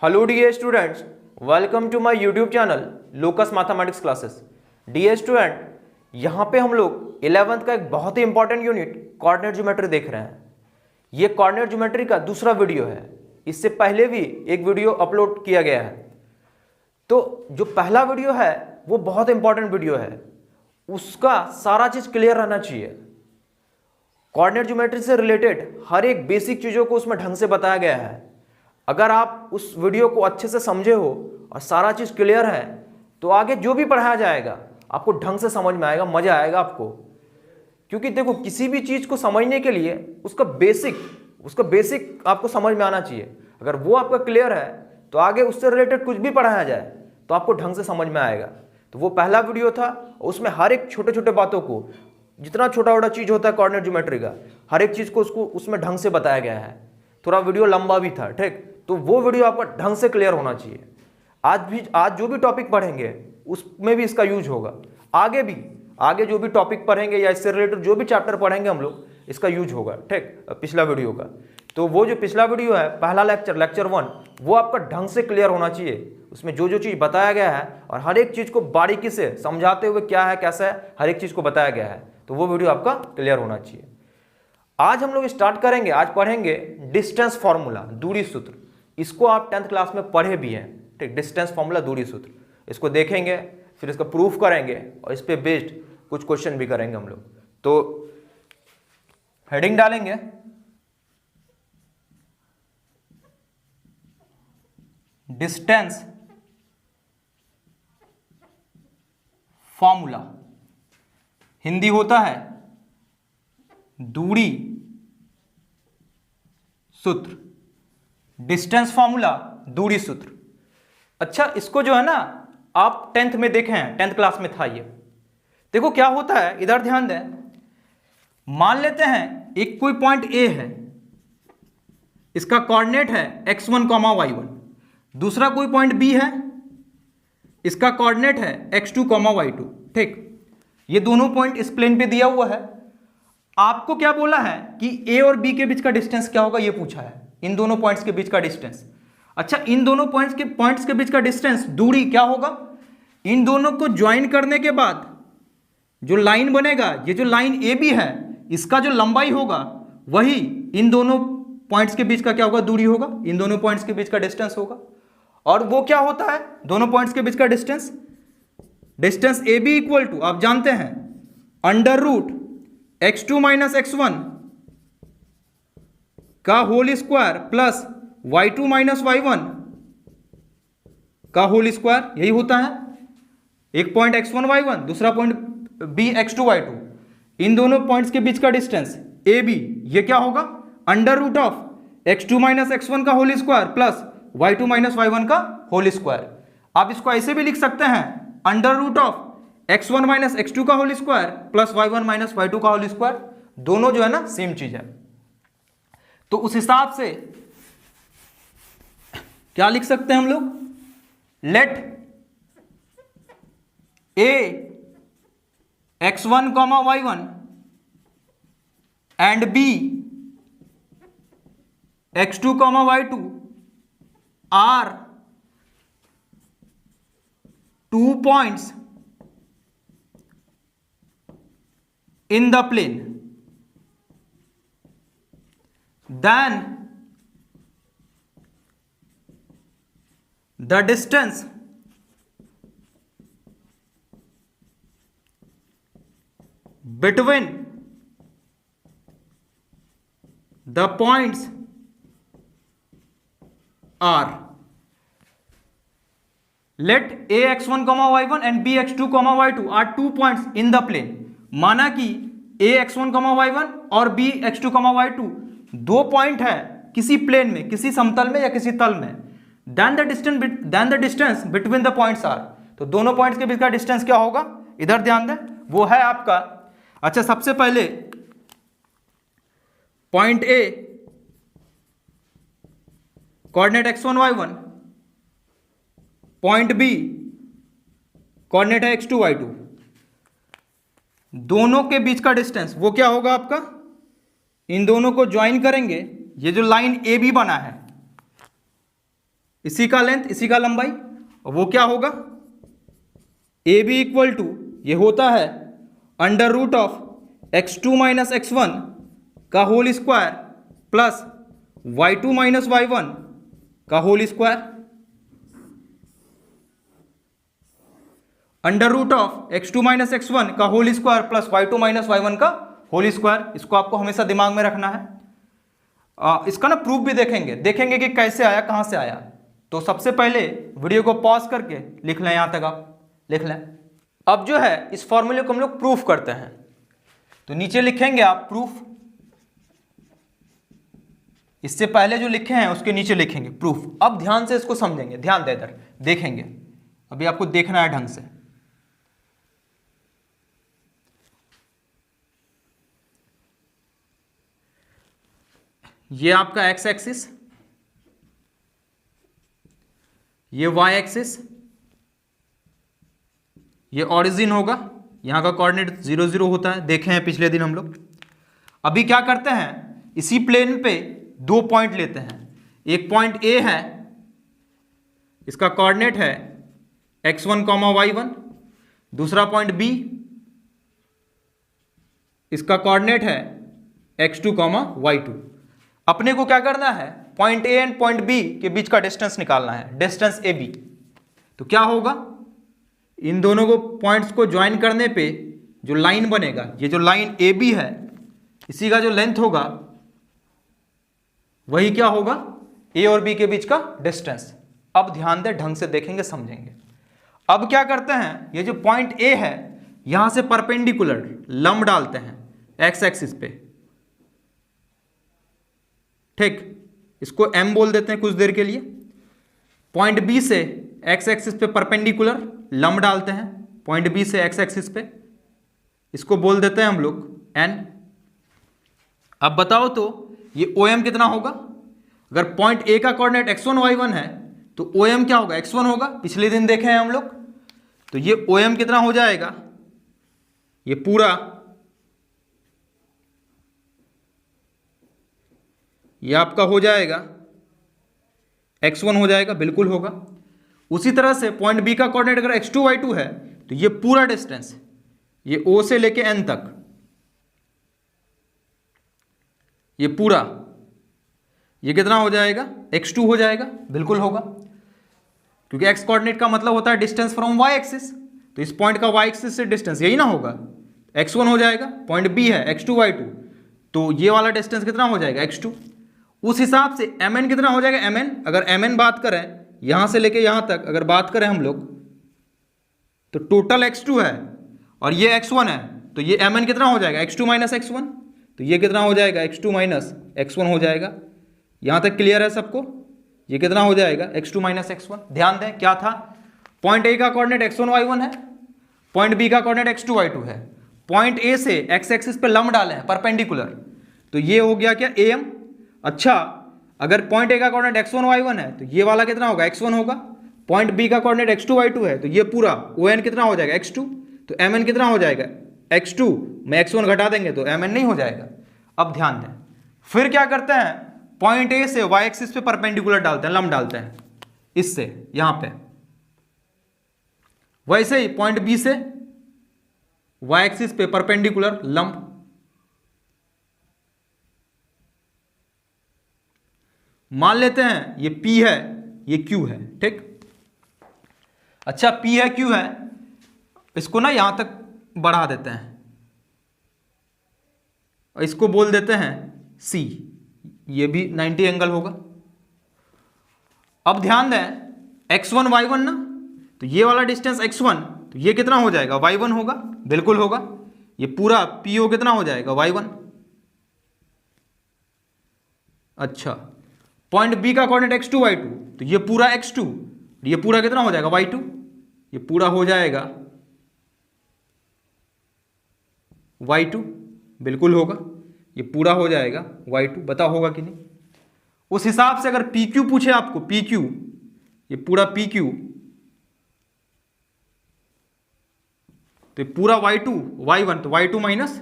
Hello dear students, welcome to my YouTube channel Locus mathematics classes. Dear student, यहाँ पे हम लोग 11th का एक बहुत ही इंपॉर्टेंट यूनिट कोऑर्डिनेट ज्योमेट्री देख रहे हैं। ये कोऑर्डिनेट ज्योमेट्री का दूसरा वीडियो है। इससे पहले भी एक वीडियो अपलोड किया गया है। तो जो पहला वीडियो है वो बहुत इंपॉर्टेंट वीडियो है, उसका सारा चीज क्लियर रहना चाहिए। कोऑर्डिनेट ज्योमेट्री से रिलेटेड हर एक बेसिक चीजों को उसमें ढंग से बताया गया है। अगर आप उस वीडियो को अच्छे से समझे हो और सारा चीज क्लियर है तो आगे जो भी पढ़ाया जाएगा आपको ढंग से समझ में आएगा, मजा आएगा आपको। क्योंकि देखो, किसी भी चीज को समझने के लिए उसका बेसिक आपको समझ में आना चाहिए। अगर वो आपका क्लियर है तो आगे उससे रिलेटेड कुछ भी पढ़ाया जाए तो आपको ढंग से समझ में आएगा। तो वो पहला वीडियो था, उसमें हर एक छोटे छोटे बातों को, जितना छोटा छोटा चीज होता है कोऑर्डिनेट ज्योमेट्री का, हर एक चीज को उसमें ढंग से बताया गया है। थोड़ा वीडियो लंबा भी था, ठीक। तो वो वीडियो आपका ढंग से क्लियर होना चाहिए। आज जो भी टॉपिक पढ़ेंगे उसमें भी इसका यूज होगा। आगे जो भी टॉपिक पढ़ेंगे या इससे रिलेटेड जो भी चैप्टर पढ़ेंगे हम लोग, इसका यूज होगा, ठीक, पिछला वीडियो का। तो वो जो पिछला वीडियो है, पहला लेक्चर 1, वो आपका ढंग से क्लियर होना चाहिए। उसमें जो चीज बताया गया है और हर एक चीज को बारीकी से समझाते हुए क्या है कैसा है हर एक चीज को बताया गया है, तो वो वीडियो आपका क्लियर होना चाहिए। आज हम लोग स्टार्ट करेंगे, आज पढ़ेंगे डिस्टेंस फॉर्मूला, दूरी सूत्र। इसको आप 10th क्लास में पढ़े भी हैं, ठीक। डिस्टेंस फॉर्मूला, दूरी सूत्र, इसको देखेंगे, फिर इसका प्रूफ करेंगे और इस पे बेस्ड कुछ क्वेश्चन भी करेंगे हम लोग। तो हेडिंग डालेंगे डिस्टेंस फॉर्मूला, हिंदी होता है दूरी सूत्र। डिस्टेंस फॉर्मूला, दूरी सूत्र। अच्छा, इसको जो है ना आप 10th में देखे हैं, 10th क्लास में था ये। देखो क्या होता है, इधर ध्यान दें। मान लेते हैं एक कोई पॉइंट ए है, इसका कोऑर्डिनेट है x1, y1। दूसरा कोई पॉइंट बी है, इसका कोऑर्डिनेट है x2, y2, ठीक। ये दोनों पॉइंट इस प्लेन पे दिया हुआ है। आपको क्या बोला है कि ए और बी के बीच का डिस्टेंस क्या होगा, ये पूछा है, इन दोनों पॉइंट्स के बीच का डिस्टेंस। अच्छा, इन दोनों पॉइंट्स के बीच का डिस्टेंस, दूरी क्या होगा? इन दोनों को ज्वाइन करने के बाद जो लाइन बनेगा, ये जो लाइन ए बी है, इसका जो लंबाई होगा वही इन दोनों पॉइंट्स के बीच का क्या होगा, दूरी होगा, इन दोनों पॉइंट्स के बीच का डिस्टेंस होगा। और वो क्या होता है, दोनों पॉइंट्स के बीच का distance A B equal to, आप जानते हैं, under root x2 minus x1 का whole square plus y2 minus y1 का होल स्क्वायर, यही होता है। एक पॉइंट x1 y1, दूसरा पॉइंट b x2 y2, इन दोनों पॉइंट्स के बीच का डिस्टेंस ए बी, ये क्या होगा, under root of x2 minus x1 का whole square plus y2 minus y1 का होल स्क्वायर। आप इसको ऐसे भी लिख सकते हैं, under root of x1 minus x2 का whole square plus y1 minus y2 का होल स्क्वायर। दोनों जो है ना सेम चीज है। तो उस हिसाब से क्या लिख सकते हैं हम लोग, late a x1, y1 and b x2, y2 are 2 points in the plane, then the distance between the points are, let a x1, y1 and b x2, y2 are 2 points in the plane। माना कि a x1, y1 और b x2, y2 दो point है किसी plane में, किसी समतल में या किसी तल में। then the distance between the points are, तो दोनों पॉइंट्स के बीच का डिस्टेंस क्या होगा, इधर ध्यान दें, वो है आपका। अच्छा, सबसे पहले point A coordinate x1, y1, point B coordinate है x2, y2, दोनों के बीच का डिस्टेंस वो क्या होगा आपका, इन दोनों को ज्वाइन करेंगे, ये जो लाइन ए बी बना है, इसी का लेंथ, इसी का लंबाई, वो क्या होगा, ए बी इक्वल टू ये होता है under root of x2 minus x1 का whole square plus y2 minus y1 का whole square, under root of x2 minus x1 का whole square plus y2 minus y1 का होल स्क्वायर। इसको आपको हमेशा दिमाग में रखना है। इसका ना प्रूफ भी देखेंगे कि कैसे आया, कहां से आया। तो सबसे पहले वीडियो को पॉज करके लिख लें, यहां तक आप लिख लें। अब जो है इस फॉर्मूले को हम लोग प्रूफ करते हैं, तो नीचे लिखेंगे आप प्रूफ, इससे पहले जो लिखे हैं उसके नीचे लिखेंगे प्रूफ। अब ध्यान से इसको समझेंगे, ध्यान दे इधर देखेंगे, अभी आपको देखना है ढंग से। ये आपका एक्स एक्सिस, ये वाई एक्सिस, ये ओरिजिन होगा, यहां का कोऑर्डिनेट 0 0 होता है, देखे हैं पिछले दिन हम लोग। अभी क्या करते हैं, इसी प्लेन पे दो पॉइंट लेते हैं। एक पॉइंट ए है, इसका कोऑर्डिनेट है x1, y1। दूसरा पॉइंट बी, इसका कोऑर्डिनेट है x2, y2। अपने को क्या करना है, point A and point B के बीच का डिस्टेंस निकालना है, डिस्टेंस ए बी। तो क्या होगा, इन दोनों को पॉइंट्स को ज्वाइन करने पे जो लाइन बनेगा, ये जो लाइन ए बी है, इसी का जो लेंथ होगा वही क्या होगा, ए और बी के बीच का डिस्टेंस। अब ध्यान दे, ढंग से देखेंगे, समझेंगे। अब क्या करते हैं, ये जो पॉइंट ए है यहां से परपेंडिकुलर लंब डालते हैं एक्स एक्सिस पे, ठीक। इसको m बोल देते हैं कुछ देर के लिए। पॉइंट बी से एक्स एक्सिस पे परपेंडिकुलर लंब डालते हैं, पॉइंट बी से एक्स एक्सिस पे, इसको बोल देते हैं हम लोग n। अब बताओ तो ये OM कितना होगा। अगर पॉइंट ए का कोऑर्डिनेट x1 y1 है तो OM क्या होगा, x1 होगा, पिछले दिन देखे हैं हम लोग। तो ये OM कितना हो जाएगा, ये पूरा, ये आपका हो जाएगा x1 हो जाएगा, बिल्कुल होगा। उसी तरह से पॉइंट बी का कोऑर्डिनेट अगर x2 y2 है तो ये पूरा डिस्टेंस, ये O से लेके N तक, ये पूरा, ये कितना हो जाएगा, x2 हो जाएगा, बिल्कुल होगा, क्योंकि x कोऑर्डिनेट का मतलब होता है डिस्टेंस फ्रॉम y एक्सिस। तो इस पॉइंट का y एक्सिस से डिस्टेंस यही ना होगा, x1 हो जाएगा। पॉइंट बी है x2 y2, तो ये वाला डिस्टेंस कितना हो जाएगा, x2। उस हिसाब से mn कितना हो जाएगा, mn, अगर mn बात करें यहां से लेके यहां तक अगर बात करें हम लोग, तो टोटल x2 है और ये x1 है, तो ये mn कितना हो जाएगा, x2 माइनस x1। तो ये कितना हो जाएगा, x2 माइनस x1 हो जाएगा। यहां तक क्लियर है सबको, ये कितना हो जाएगा, x2 माइनस x1। ध्यान दें क्या था, पॉइंट ए का कोऑर्डिनेट x1 y1 है, पॉइंट बी का कोऑर्डिनेट x2 y2 है। पॉइंट ए से x एक्सिस पे लंब डाले हैं परपेंडिकुलर, तो ये हो गया क्या, am। अच्छा, अगर पॉइंट ए का कोऑर्डिनेट x1 y1 है तो ये वाला कितना होगा, x1 होगा। पॉइंट बी का कोऑर्डिनेट x2 y2 है तो ये पूरा ON कितना हो जाएगा, x2। तो mn कितना हो जाएगा, x2 में x1 घटा देंगे तो mn नहीं हो जाएगा। अब ध्यान दें, फिर क्या करते हैं, पॉइंट ए से y एक्सिस पे परपेंडिकुलर डालते हैं, लंब डालते हैं इससे यहां पे। वैसे ही पॉइंट बी से y एक्सिस पे परपेंडिकुलर लंब, मान लेते हैं ये P है, ये Q है, ठीक। अच्छा, P है, Q है, इसको ना यहां तक बढ़ा देते हैं और इसको बोल देते हैं C, ये भी 90 एंगल होगा। अब ध्यान दें, x1 y1 ना, तो ये वाला डिस्टेंस x1, तो ये कितना हो जाएगा, y1 होगा, बिल्कुल होगा। ये पूरा PO कितना हो जाएगा, y1। अच्छा, पॉइंट बी का कोऑर्डिनेट x2 y2, तो ये पूरा x2, ये पूरा कितना हो जाएगा, y2। ये पूरा हो जाएगा y2, बिल्कुल होगा, ये पूरा हो जाएगा y2। बता होगा कि नहीं। उस हिसाब से अगर PQ पूछे आपको, PQ, ये पूरा PQ, तो ये पूरा y2 y1, तो y2 माइनस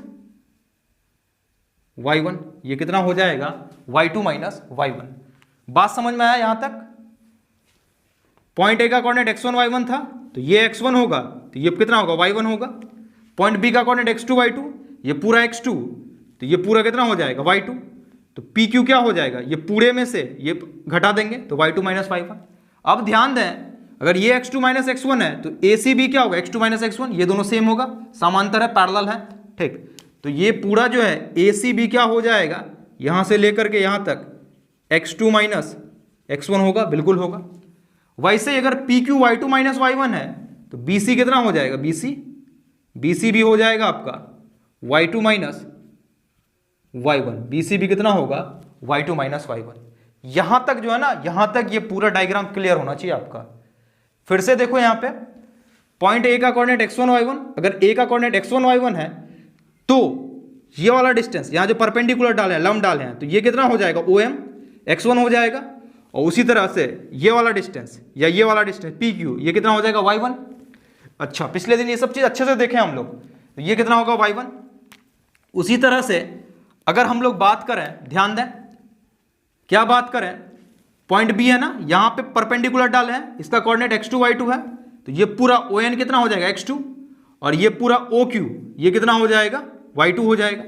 y1, ये कितना हो जाएगा, y2 माइनस y1। बात समझ में आया यहां तक। पॉइंट ए का कोऑर्डिनेट x1 y1 था, तो ये x1 होगा, तो ये कितना होगा y1 होगा। पॉइंट बी का कोऑर्डिनेट x2 y2, ये पूरा x2, तो ये पूरा कितना हो जाएगा y2। तो PQ क्या हो जाएगा, ये पूरे में से ये घटा देंगे तो y2 माइनस y1। अब ध्यान दें, अगर ये x2 माइनस x1 है तो ACB क्या होगा, x2 माइनस x1, ये दोनों सेम होगा, समांतर है, पैरेलल है, ठीक। तो ये पूरा जो है ACB क्या हो जाएगा, यहां से लेकर के यहां तक x2 माइनस x1 होगा, बिल्कुल होगा। वैसे अगर PQ y2 माइनस y1 है तो BC कितना हो जाएगा, BC भी हो जाएगा आपका y2 माइनस y1, BC भी कितना होगा y2 माइनस y1। यहां तक जो है ना, यहां तक ये पूरा डायग्राम क्लियर होना चाहिए आपका। फिर से देखो यहां पे पॉइंट ए का कोऑर्डिनेट x1 y1, अगर ए का कोऑर्डिनेट x1 y1 है तो ये वाला डिस्टेंस यहां जो परपेंडिकुलर डाले हैं, लंब डाले हैं, तो ये कितना हो जाएगा OM x1 हो जाएगा। और उसी तरह से ये वाला डिस्टेंस या ये वाला डिस्टेंस PQ, ये कितना हो जाएगा y1। अच्छा, पिछले दिन ये सब चीज अच्छे से देखें हम लोग, तो ये कितना होगा y1। उसी तरह से अगर हम लोग बात करें, ध्यान दें क्या बात करें, पॉइंट बी है ना, यहां पे परपेंडिकुलर डाले हैं, इसका कोऑर्डिनेट x2 y2 है, तो ये पूरा ON कितना हो जाएगा x2, और ये पूरा OQ ये कितना हो जाएगा y2 हो जाएगा।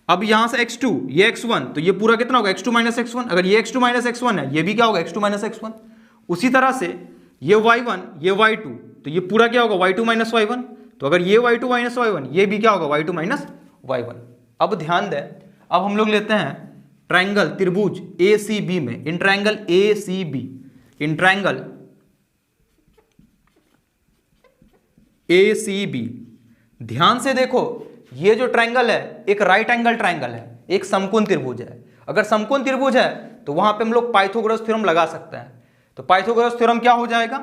अब यहां से x2 ये x1, तो ये पूरा कितना होगा x2 माइनस x1, अगर ये x2 माइनस x1 है, ये भी क्या होगा x2 माइनस x1। उसी तरह से ये y1 ये y2, तो ये पूरा क्या होगा y2 माइनस y1, तो अगर ये y2 माइनस y1, ये भी क्या होगा y2 माइनस y1। अब ध्यान दें, अब हम लोग लेते हैं ट्रायंगल त्रिभुज ACB में, in triangle ACB, in triangle ACB ध्यान से देखो, ये जो ट्रायंगल है एक राइट एंगल ट्रायंगल है, एक समकोण त्रिभुज है। अगर समकोण त्रिभुज है तो वहां पे हम लोग पाइथागोरस थ्योरम लगा सकते हैं। तो पाइथागोरस थ्योरम क्या हो जाएगा,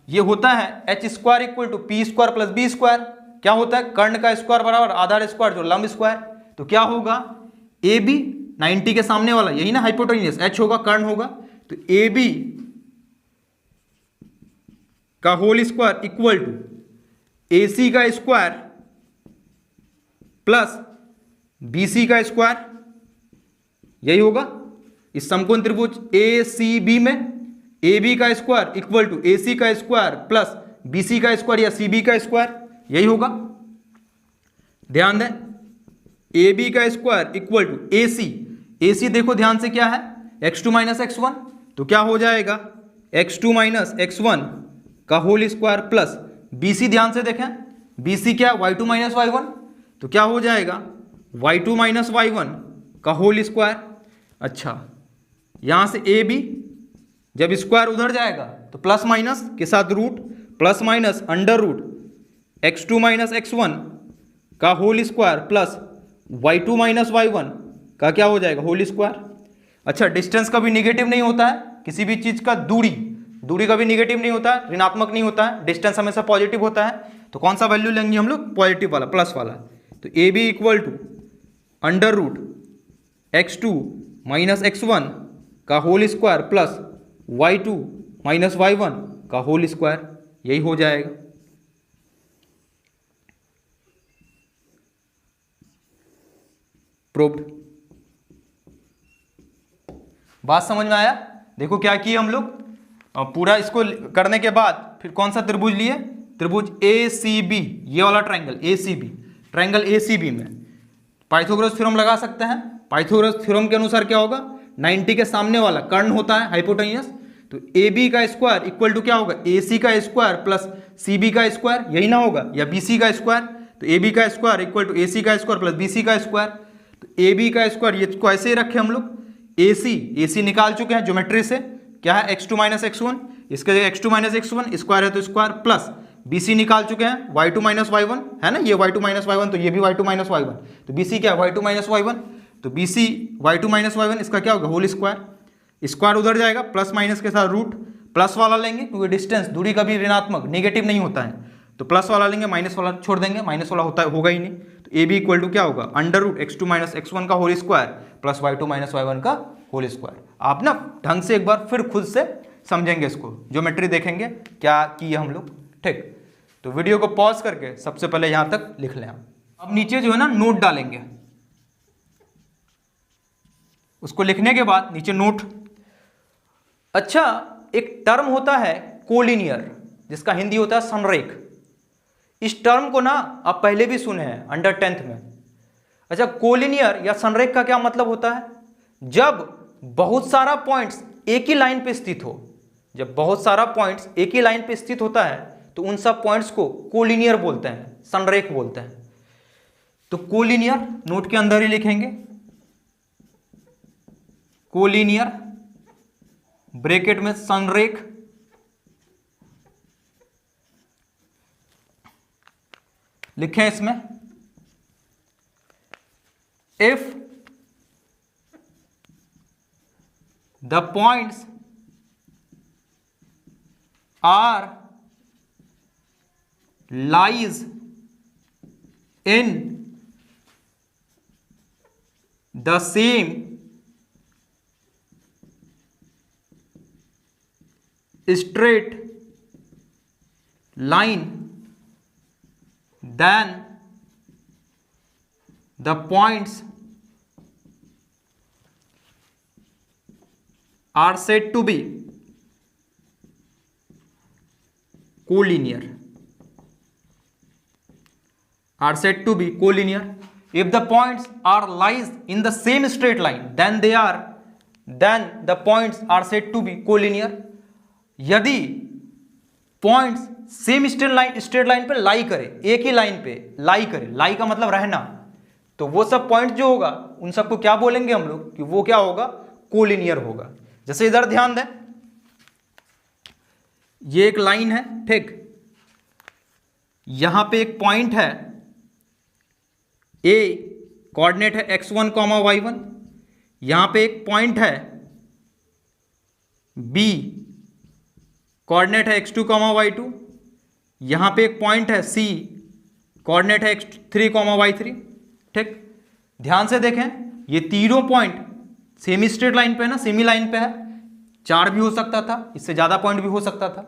ये होता है h square equal to p square plus b square. क्या होता है, कर्ण का स्क्वायर बराबर आधार स्क्वायर जो लंब स्क्वायर। तो क्या होगा, AB 90 के सामने वाला यही ना हाइपोटेन्यूस, h होगा, कर्ण होगा, तो AB का whole square equal to AC का स्क्वायर प्लस BC का स्क्वायर, यही होगा। इस समकोण त्रिभुज ACB में AB का स्क्वायर इक्वल टू AC का स्क्वायर प्लस BC का स्क्वायर या CB का स्क्वायर, यही होगा। ध्यान दें, AB का स्क्वायर इक्वल टू AC देखो ध्यान से क्या है, x2 माइनस x1, तो क्या हो जाएगा x2 माइनस x1 का होल स्क्वायर प्लस BC, ध्यान से देखें BC क्या y2 माइनस y1, तो क्या हो जाएगा y2 माइनस y1 का होल स्क्वायर। अच्छा, यहां से AB जब स्क्वायर उधर जाएगा तो प्लस माइनस के साथ root, plus minus under root x2 minus x1 का whole square plus y2 minus y1 का क्या हो जाएगा होल स्क्वायर। अच्छा, डिस्टेंस कभी निगेटिव नहीं होता है, किसी भी चीज का दूरी कभी निगेटिव नहीं होता है, ऋणात्मक नहीं होता है, डिस्टेंस हमेशा पॉजिटिव होता है। तो कौन सा वैल्यू लेंगे हम लोग, पॉजिटिव वाला, प्लस वाला। तो AB equal to under root x2 minus x1 का whole square plus y2 minus y1 का होल स्क्वायर, यही हो जाएगा। प्रूव्ड। बात समझ में आया। देखो क्या किए हम लोग, पूरा इसको करने के बाद फिर कौन सा त्रिभुज लिए, त्रिभुज ACB, ये वाला ट्रायंगल ACB, ट्रायंगल ACB में पाइथागोरस थ्योरम लगा सकते हैं। पाइथागोरस थ्योरम के अनुसार क्या होगा, 90 के सामने वाला कर्ण होता है हाइपोटेन्यूस, तो AB का स्क्वायर इक्वल टू क्या होगा, AC का स्क्वायर प्लस CB का स्क्वायर, यही ना होगा, या BC का स्क्वायर। तो AB का स्क्वायर इक्वल टू AC का स्क्वायर प्लस BC का स्क्वायर। तो AB का स्क्वायर ये को ऐसे ही रखे हम लोग, AC निकाल चुके हैं ज्योमेट्री से, क्या है x2 माइनस x1, इसके x2 माइनस x1 स्क्वायर है तो स्क्वायर, प्लस BC निकाल चुके हैं y2 माइनस y1 है ना, ये y2 माइनस y1, तो ये भी y2 माइनस y1, तो BC क्या है y2 माइनस y1, तो BC y2 माइनस y1 इसका क्या होगा होल स्क्वायर, स्क्वायर उधर जाएगा, प्लस माइनस के साथ रूट, प्लस वाला लेंगे क्योंकि डिस्टेंस दूरी कभी ऋणात्मक निगेटिव नहीं होता है, तो प्लस वाला लेंगे, माइनस वाला छोड़ देंगे, माइनस वाला होगा ही नहीं। तो AB इक्वल टू क्या होगा, under root x2 minus x1 का whole square plus y2 minus y1 का होल स्क्वायर। आप ना ढंग से एक बार फिर खुद से समझेंगे इसको, ज्योमेट्री देखेंगे क्या किए हम लोग, ठीक। तो वीडियो को पॉज करके सबसे पहले यहां तक लिख लें। अब नीचे जो है ना नोट डालेंगे, उसको लिखने के बाद नीचे नोट। अच्छा, एक टर्म होता है कोलिनियर, जिसका हिंदी होता है संरेख। इस टर्म को ना आप पहले भी सुने हैं अंडर 10th में। अच्छा, कोलिनियर या संरेख का क्या मतलब होता है? जब बहुत सारा पॉइंट्स एक ही लाइन पे स्थित हो, जब बहुत सारा पॉइंट्स एक ही लाइन पे स्थित होता है तो उन सब पॉइंट्स को कोलिनियर बोलते हैं, संरेख बोलते हैं। तो कोलिनियर नोट के अंदर ही लिखेंगे, कोलिनियर ब्रैकेट में संरेख, लिखें इसमें if the points are lies in the same straight line, then the points are said to be collinear. Are said to be collinear. If the points are lies in the same straight line, then the points are said to be collinear. यदि points same straight line पे लाई करे, एक ही line पे लाई करे, लाई का मतलब रहना, तो वो सब पॉइंट जो होगा उन सबको क्या बोलेंगे हम लोग कि वो क्या होगा? कोलिनियर होगा। जैसे इधर ध्यान दें, ये एक लाइन है, ठीक, यहां पे एक पॉइंट है ए, कोऑर्डिनेट है x1, y1, यहां पे एक पॉइंट है बी, कोऑर्डिनेट है x2, y2, यहां पे एक पॉइंट है C, कोऑर्डिनेट है x3, y3, ठीक। ध्यान से देखें, ये तीनों पॉइंट सेमी स्ट्रेट लाइन पे है ना, सेमी लाइन पे है, 4 भी हो सकता था, इससे ज्यादा पॉइंट भी हो सकता था।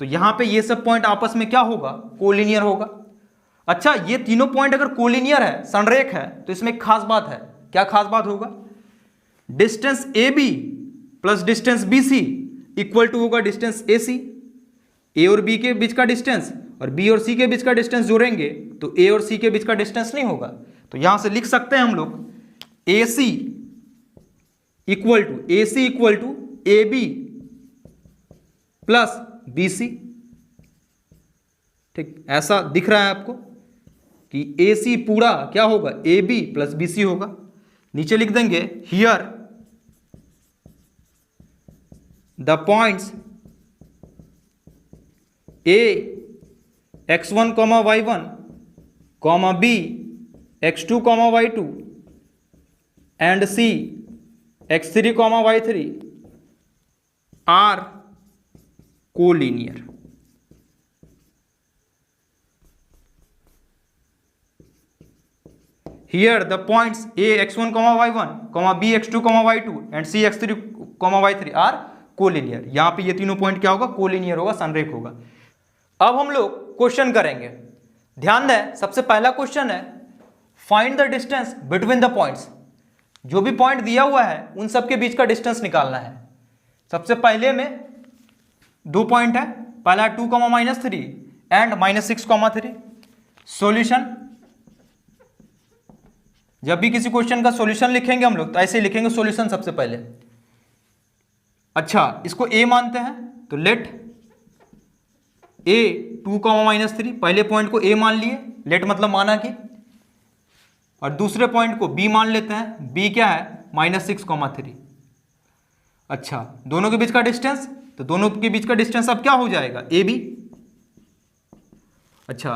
तो यहां पे ये सब पॉइंट आपस में क्या होगा? कोलिनियर होगा। अच्छा, ये तीनों पॉइंट अगर कोलिनियर है, संरेख है, तो इसमें एक खास बात है। क्या खास बात होगा? Distance AB plus distance BC equal to होगा डिस्टेंस AC। A और B के बीच का डिस्टेंस और B और C के बीच का डिस्टेंस जोड़ेंगे तो A और C के बीच का डिस्टेंस नहीं होगा। तो यहां से लिख सकते हैं हम लोग AC equal to AB plus BC, ठीक, ऐसा दिख रहा है आपको कि AC पूरा क्या होगा? AB प्लस BC होगा। नीचे लिख देंगे here the points A x1, y1, B x2, y2 and C x3, y3 are collinear. Here the points A x1, y1, B x2, y2 and C x3, y3 are collinear. यहां पे ये तीनों point क्या होगा? Collinear होगा, संरेख होगा। अब हम लोग क्वेश्चन करेंगे, ध्यान दें। सबसे पहला क्वेश्चन है find the distance between the points. जो भी पॉइंट दिया हुआ है उन सब के बीच का डिस्टेंस निकालना है। सबसे पहले में 2 पॉइंट है, पहला 2, -3 एंड -6, 3। सॉल्यूशन, जब भी किसी क्वेश्चन का सॉल्यूशन लिखेंगे हम लोग तो ऐसे लिखेंगे सॉल्यूशन सबसे पहले। अच्छा, इसको A मानते हैं तो लेट A 2, -3, पहले पॉइंट को A मान लिए, लेट मतलब माना कि, और दूसरे पॉइंट को B मान लेते हैं। B क्या है? -6, 3। अच्छा, दोनों के बीच का डिस्टेंस, तो दोनों के बीच का डिस्टेंस अब क्या हो जाएगा? AB। अच्छा,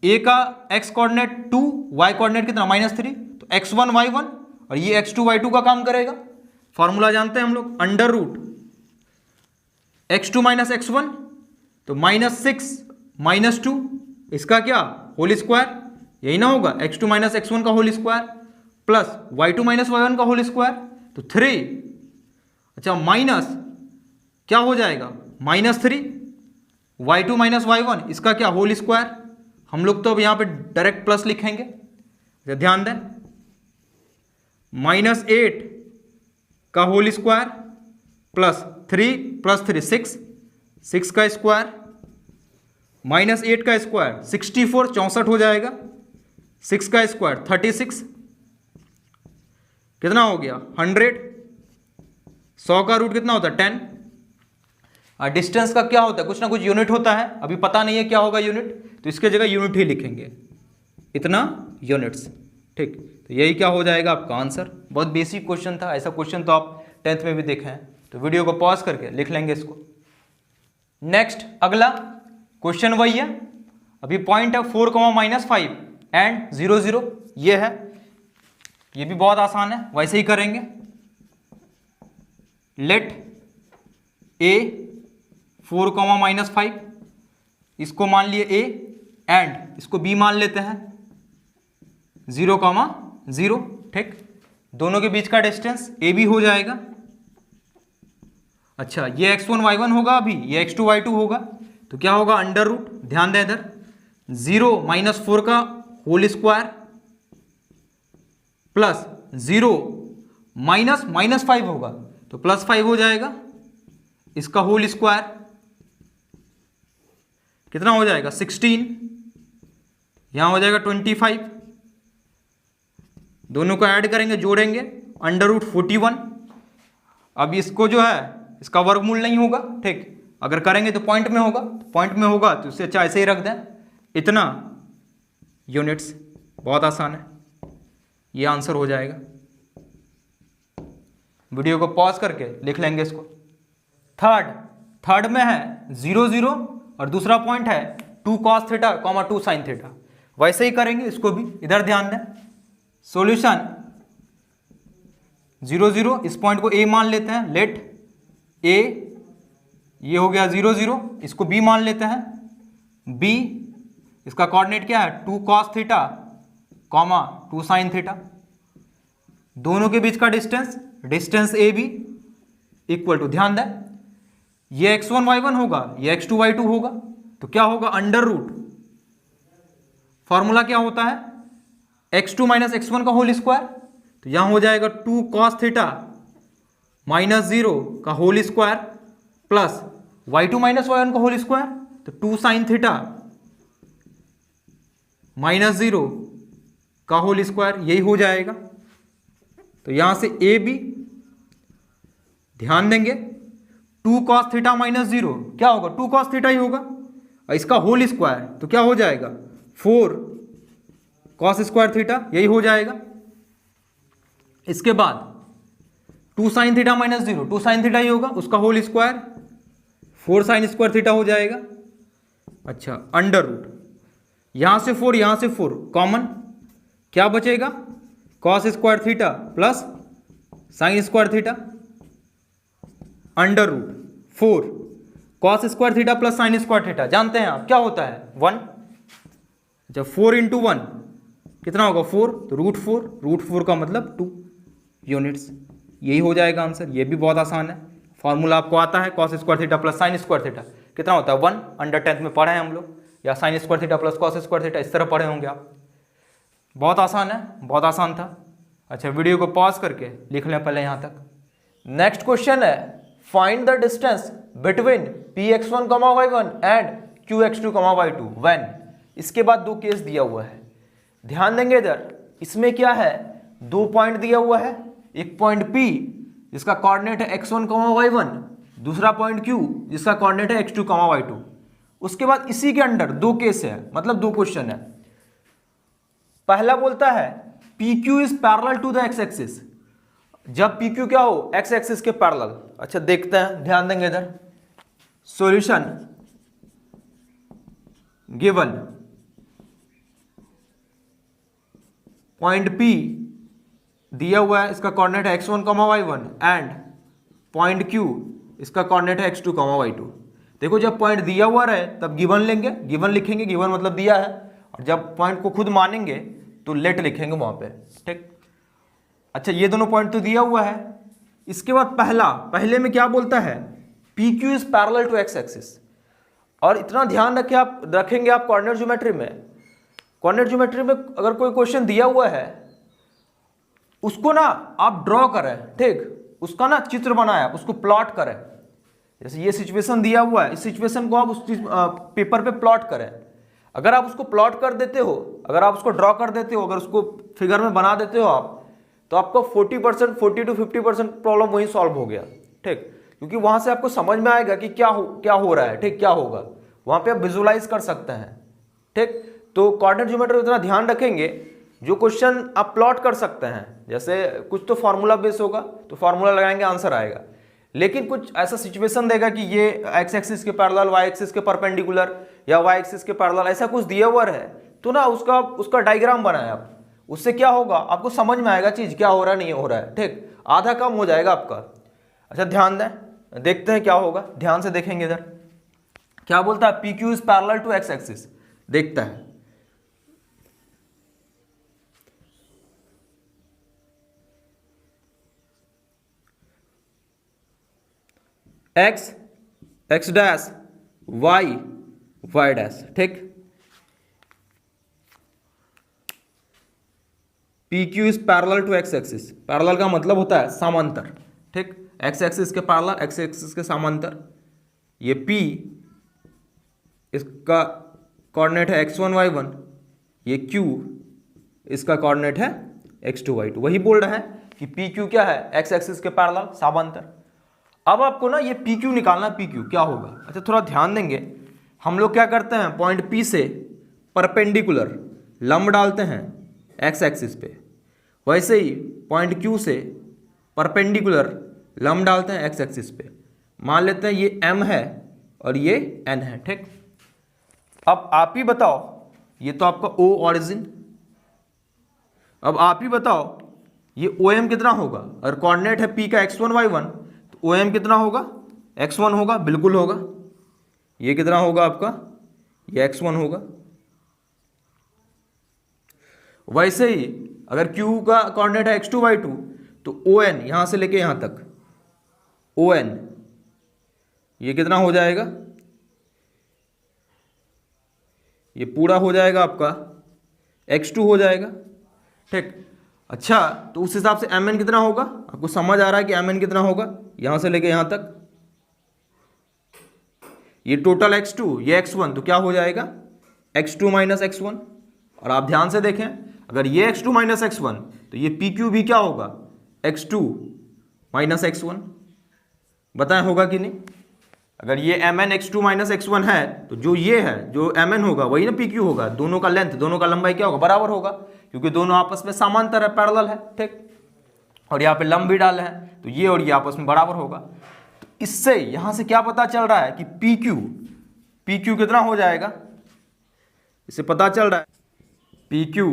A का x कोऑर्डिनेट 2, y कोऑर्डिनेट कितना? -3, तो x1, y1 और ये x2, y2 का काम करेगा। फॉर्मूला जानते हैं हम लोग, अंडर रूट x2 - x1, तो -6 - 2, इसका क्या? होल स्क्वायर, यही ना होगा? x2 - x1 का whole square plus y2 - y1 का होल स्क्वायर, तो 3। अच्छा, माइनस क्या हो जाएगा? -3 y2 - y1, इसका क्या? Whole square. हम लोग तो अब यहां पे डायरेक्ट प्लस लिखेंगे, ध्यान दें। -8 का होल स्क्वायर प्लस 3 प्लस 3 6, 6 का स्क्वायर माइनस 8 का स्क्वायर 64, 64 हो जाएगा, 6 का स्क्वायर 36, कितना हो गया 100, 100 का रूट कितना होता है 10। डिस्टेंस का क्या होता है, कुछ ना कुछ यूनिट होता है, अभी पता नहीं है क्या होगा यूनिट, तो इसके जगह यूनिट ही लिखेंगे, इतना यूनिट्स। ठीक, तो यही क्या हो जाएगा आपका आंसर। बहुत बेसिक क्वेश्चन था, ऐसा क्वेश्चन तो आप 10th में भी देखे हैं, तो वीडियो को पॉज करके लिख लेंगे इसको। नेक्स्ट अगला क्वेश्चन वही है, अभी पॉइंट है 4, -5 एंड 0, 0, ये है, ये भी बहुत आसान है, वैसे ही करेंगे। लेट ए 4, -5, इसको मान लिए ए एंड इसको बी मान लेते हैं 0, 0। ठीक, दोनों के बीच का डिस्टेंस ए बी हो जाएगा। अच्छा, ये x1 y1 होगा, अभी ये x2 y2 होगा, तो क्या होगा अंडर रूट, ध्यान दें इधर 0 -4 का होल स्क्वायर प्लस 0 -5 होगा, तो +5 हो जाएगा, इसका होल स्क्वायर कितना हो जाएगा 16, यहां हो जाएगा 25, दोनों को ऐड करेंगे जोड़ेंगे अंडर रूट 41। अब इसको जो है इसका वर्गमूल नहीं होगा, ठीक, अगर करेंगे तो पॉइंट में होगा, पॉइंट में होगा तो इससे अच्छा ऐसे ही रख दें, इतना यूनिट्स। बहुत आसान है, ये आंसर हो जाएगा। वीडियो को पॉज करके लिख लेंगे इसको। थर्ड में है 0, 0 और दूसरा पॉइंट है 2 cos थीटा, 2 sin थीटा, वैसे ही करेंगे इसको भी, इधर ध्यान दें। सॉल्यूशन 0, 0, इस पॉइंट को ए मान लेते हैं, लेट ए, ये हो गया 0, 0, इसको बी मान लेते हैं, बी, इसका कोऑर्डिनेट क्या है 2 cos थीटा, 2 sin थीटा, दोनों के बीच का distance A B equal to, ध्यान दें ये x1 y1 होगा, ये x2 y2 होगा, तो क्या होगा अंडर रूट, फॉर्मूला क्या होता है x2 - x1 का होल स्क्वायर, तो यहां हो जाएगा 2 cos थीटा -0 का whole square plus y2 - y1 का होल स्क्वायर, तो 2 sin थीटा -0 का होल स्क्वायर, यही हो जाएगा। तो यहां से ए बी, ध्यान देंगे 2 cos थीटा -0 क्या होगा 2 cos थीटा ही होगा, और इसका होल स्क्वायर तो क्या हो जाएगा 4 cos स्क्वायर थीटा, यही हो जाएगा। इसके बाद 2 sin थीटा -0 2 sin थीटा ही होगा, उसका whole square 4 sin square theta हो जाएगा। अच्छा, अंडर रूट, यहां से 4 यहां से 4 कॉमन, क्या बचेगा cos square theta plus sin square theta, under root 4 cos square theta plus sin square theta, जानते हैं आप क्या होता है 1। जब 4 × 1 कितना होगा 4, तो रूट 4 का मतलब 2 यूनिट्स, यही हो जाएगा आंसर। ये भी बहुत आसान है, फॉर्मूला आपको आता है cos square theta plus sin square theta कितना होता है 1, अंडर 10th में पढ़े हैं हम लोग, या sin square theta plus cos square theta इस तरह पढ़े होंगे आप। बहुत आसान है, बहुत आसान था। अच्छा, वीडियो को पॉज करके लिख लें पहले यहाँ तक। नेक्स्ट क्वेश्चन है find the distance between px1, y1 and qx2, y2 when. इसके बाद 2 केस दिया हुआ है, ध्यान देंगे इधर, इसमें क्या है 2 पॉइंट दिया हुआ है, एक पॉइंट P जिसका कोऑर्डिनेट है x1, y1, दूसरा पॉइंट Q जिसका कोऑर्डिनेट है x2, y2। उसके बाद इसी के अंडर 2 केस है, मतलब 2 क्वेश्चन है। पहला बोलता है PQ is parallel to the x axis, जब PQ क्या हो x एक्सिस के पैरेलल। अच्छा, देखते हैं, ध्यान देंगे इधर। सॉल्यूशन गिवन पॉइंट P दिया हुआ है, इसका कोऑर्डिनेट है x1, y1 and point Q इसका कोऑर्डिनेट है x2, y2। देखो, जब पॉइंट दिया हुआ रहे तब गिवन लेंगे, गिवन लिखेंगे, गिवन मतलब दिया है, और जब पॉइंट को खुद मानेंगे तो लेट लिखेंगे वहां पे, ठीक। अच्छा, ये दोनों पॉइंट तो दिया हुआ है। इसके बाद पहले में क्या बोलता है PQ is parallel to x axis, और इतना ध्यान रखेंगे आप कोऑर्डिनेट ज्योमेट्री में अगर कोई क्वेश्चन दिया हुआ है उसको ना आप ड्रॉ करें, ठीक, उसका ना चित्र बनाए, आप उसको प्लॉट करें। जैसे ये सिचुएशन दिया हुआ है, इस सिचुएशन को आप उस पेपर पे प्लॉट करें। अगर आप उसको प्लॉट कर देते हो, अगर आप उसको ड्रॉ कर देते हो, अगर उसको फिगर में बना देते हो आप, तो आपका 40% 40 to 50% प्रॉब्लम वहीं सॉल्व हो गया। ठीक, क्योंकि वहां से आपको समझ में आएगा कि क्या हो रहा है। ठीक, क्या होगा वहां पे आप विजुलाइज कर सकते हैं। ठीक, तो कोऑर्डिनेट ज्योमेट्री में इतना ध्यान रखेंगे, जो क्वेश्चन आप प्लॉट कर सकते हैं, जैसे कुछ तो फॉर्मूला बेस होगा तो फॉर्मूला लगाएंगे आंसर आएगा, लेकिन कुछ ऐसा सिचुएशन देगा कि ये एक्स एक्सिस के पैरेलल, वाई एक्सिस के परपेंडिकुलर या वाई एक्सिस के पैरेलल ऐसा कुछ दिया हुआ है, तो ना उसका डायग्राम बनाए आप। उससे क्या होगा, आपको समझ में आएगा चीज क्या हो रहा है नहीं हो रहा है। ठीक, आधा काम हो जाएगा आपका। अच्छा ध्यान दें, देखते हैं क्या होगा, ध्यान से देखेंगे। इधर क्या बोलता है, P Q is parallel to X axis. देखता है X X dash Y Y dash. ठीक, P Q is parallel to X axis. Parallel का मतलब होता है समांतर। ठीक, एक्स एक्सिस के पैरेलल, एक्स एक्सिस के समांतर। ये P इसका कोऑर्डिनेट है x1 y1, ये Q इसका कोऑर्डिनेट है x2 y2। वही बोल रहा है कि PQ क्या है, एक्स एक्सिस के पैरेलल समांतर। अब आपको ना ये PQ निकालना, PQ क्या होगा। अच्छा थोड़ा ध्यान देंगे, हम लोग क्या करते हैं, पॉइंट P से परपेंडिकुलर लंब डालते हैं एक्स एक्सिस पे, वैसे ही पॉइंट Q से परपेंडिकुलर लंब डालते हैं एक्स एक्सिस पे। मान लेते हैं ये M है और ये N है। ठीक, अब आप ही बताओ, ये तो आपका O ऑरिजिन, अब आप ही बताओ ये OM कितना होगा। और कोऑर्डिनेट है P का x1 y1, तो OM कितना होगा, x1 होगा, बिल्कुल होगा। ये कितना होगा आपका, ये x1 होगा। वैसे ही अगर Q का कोऑर्डिनेट है x2 y2, तो ON यहां से लेके यहां तक ON ये कितना हो जाएगा, ये पूरा हो जाएगा आपका x2 हो जाएगा। ठीक, अच्छा तो उस हिसाब से mn कितना होगा, आपको समझ आ रहा है कि mn कितना होगा, यहां से लेके यहां तक। ये टोटल x2 ये x1, तो क्या हो जाएगा x2 माइनस x1। और आप ध्यान से देखें, अगर ये x2 माइनस x1, तो ये PQ भी क्या होगा, x2 माइनस x1। बताएं होगा कि नहीं। अगर ये mn x2 माइनस x1 है, तो जो ये है जो mn होगा वही ना PQ होगा। दोनों का लेंथ, दोनों का लंबाई क्या होगा, बराबर होगा, क्योंकि दोनों आपस में समांतर है, पैरेलल है। ठीक, और यहाँ पे लंब भी डाले हैं, तो ये और ये आपस में बराबर होगा। तो इससे यहां से क्या पता चल रहा है कि PQ कितना हो जाएगा, इससे पता चल रहा है PQ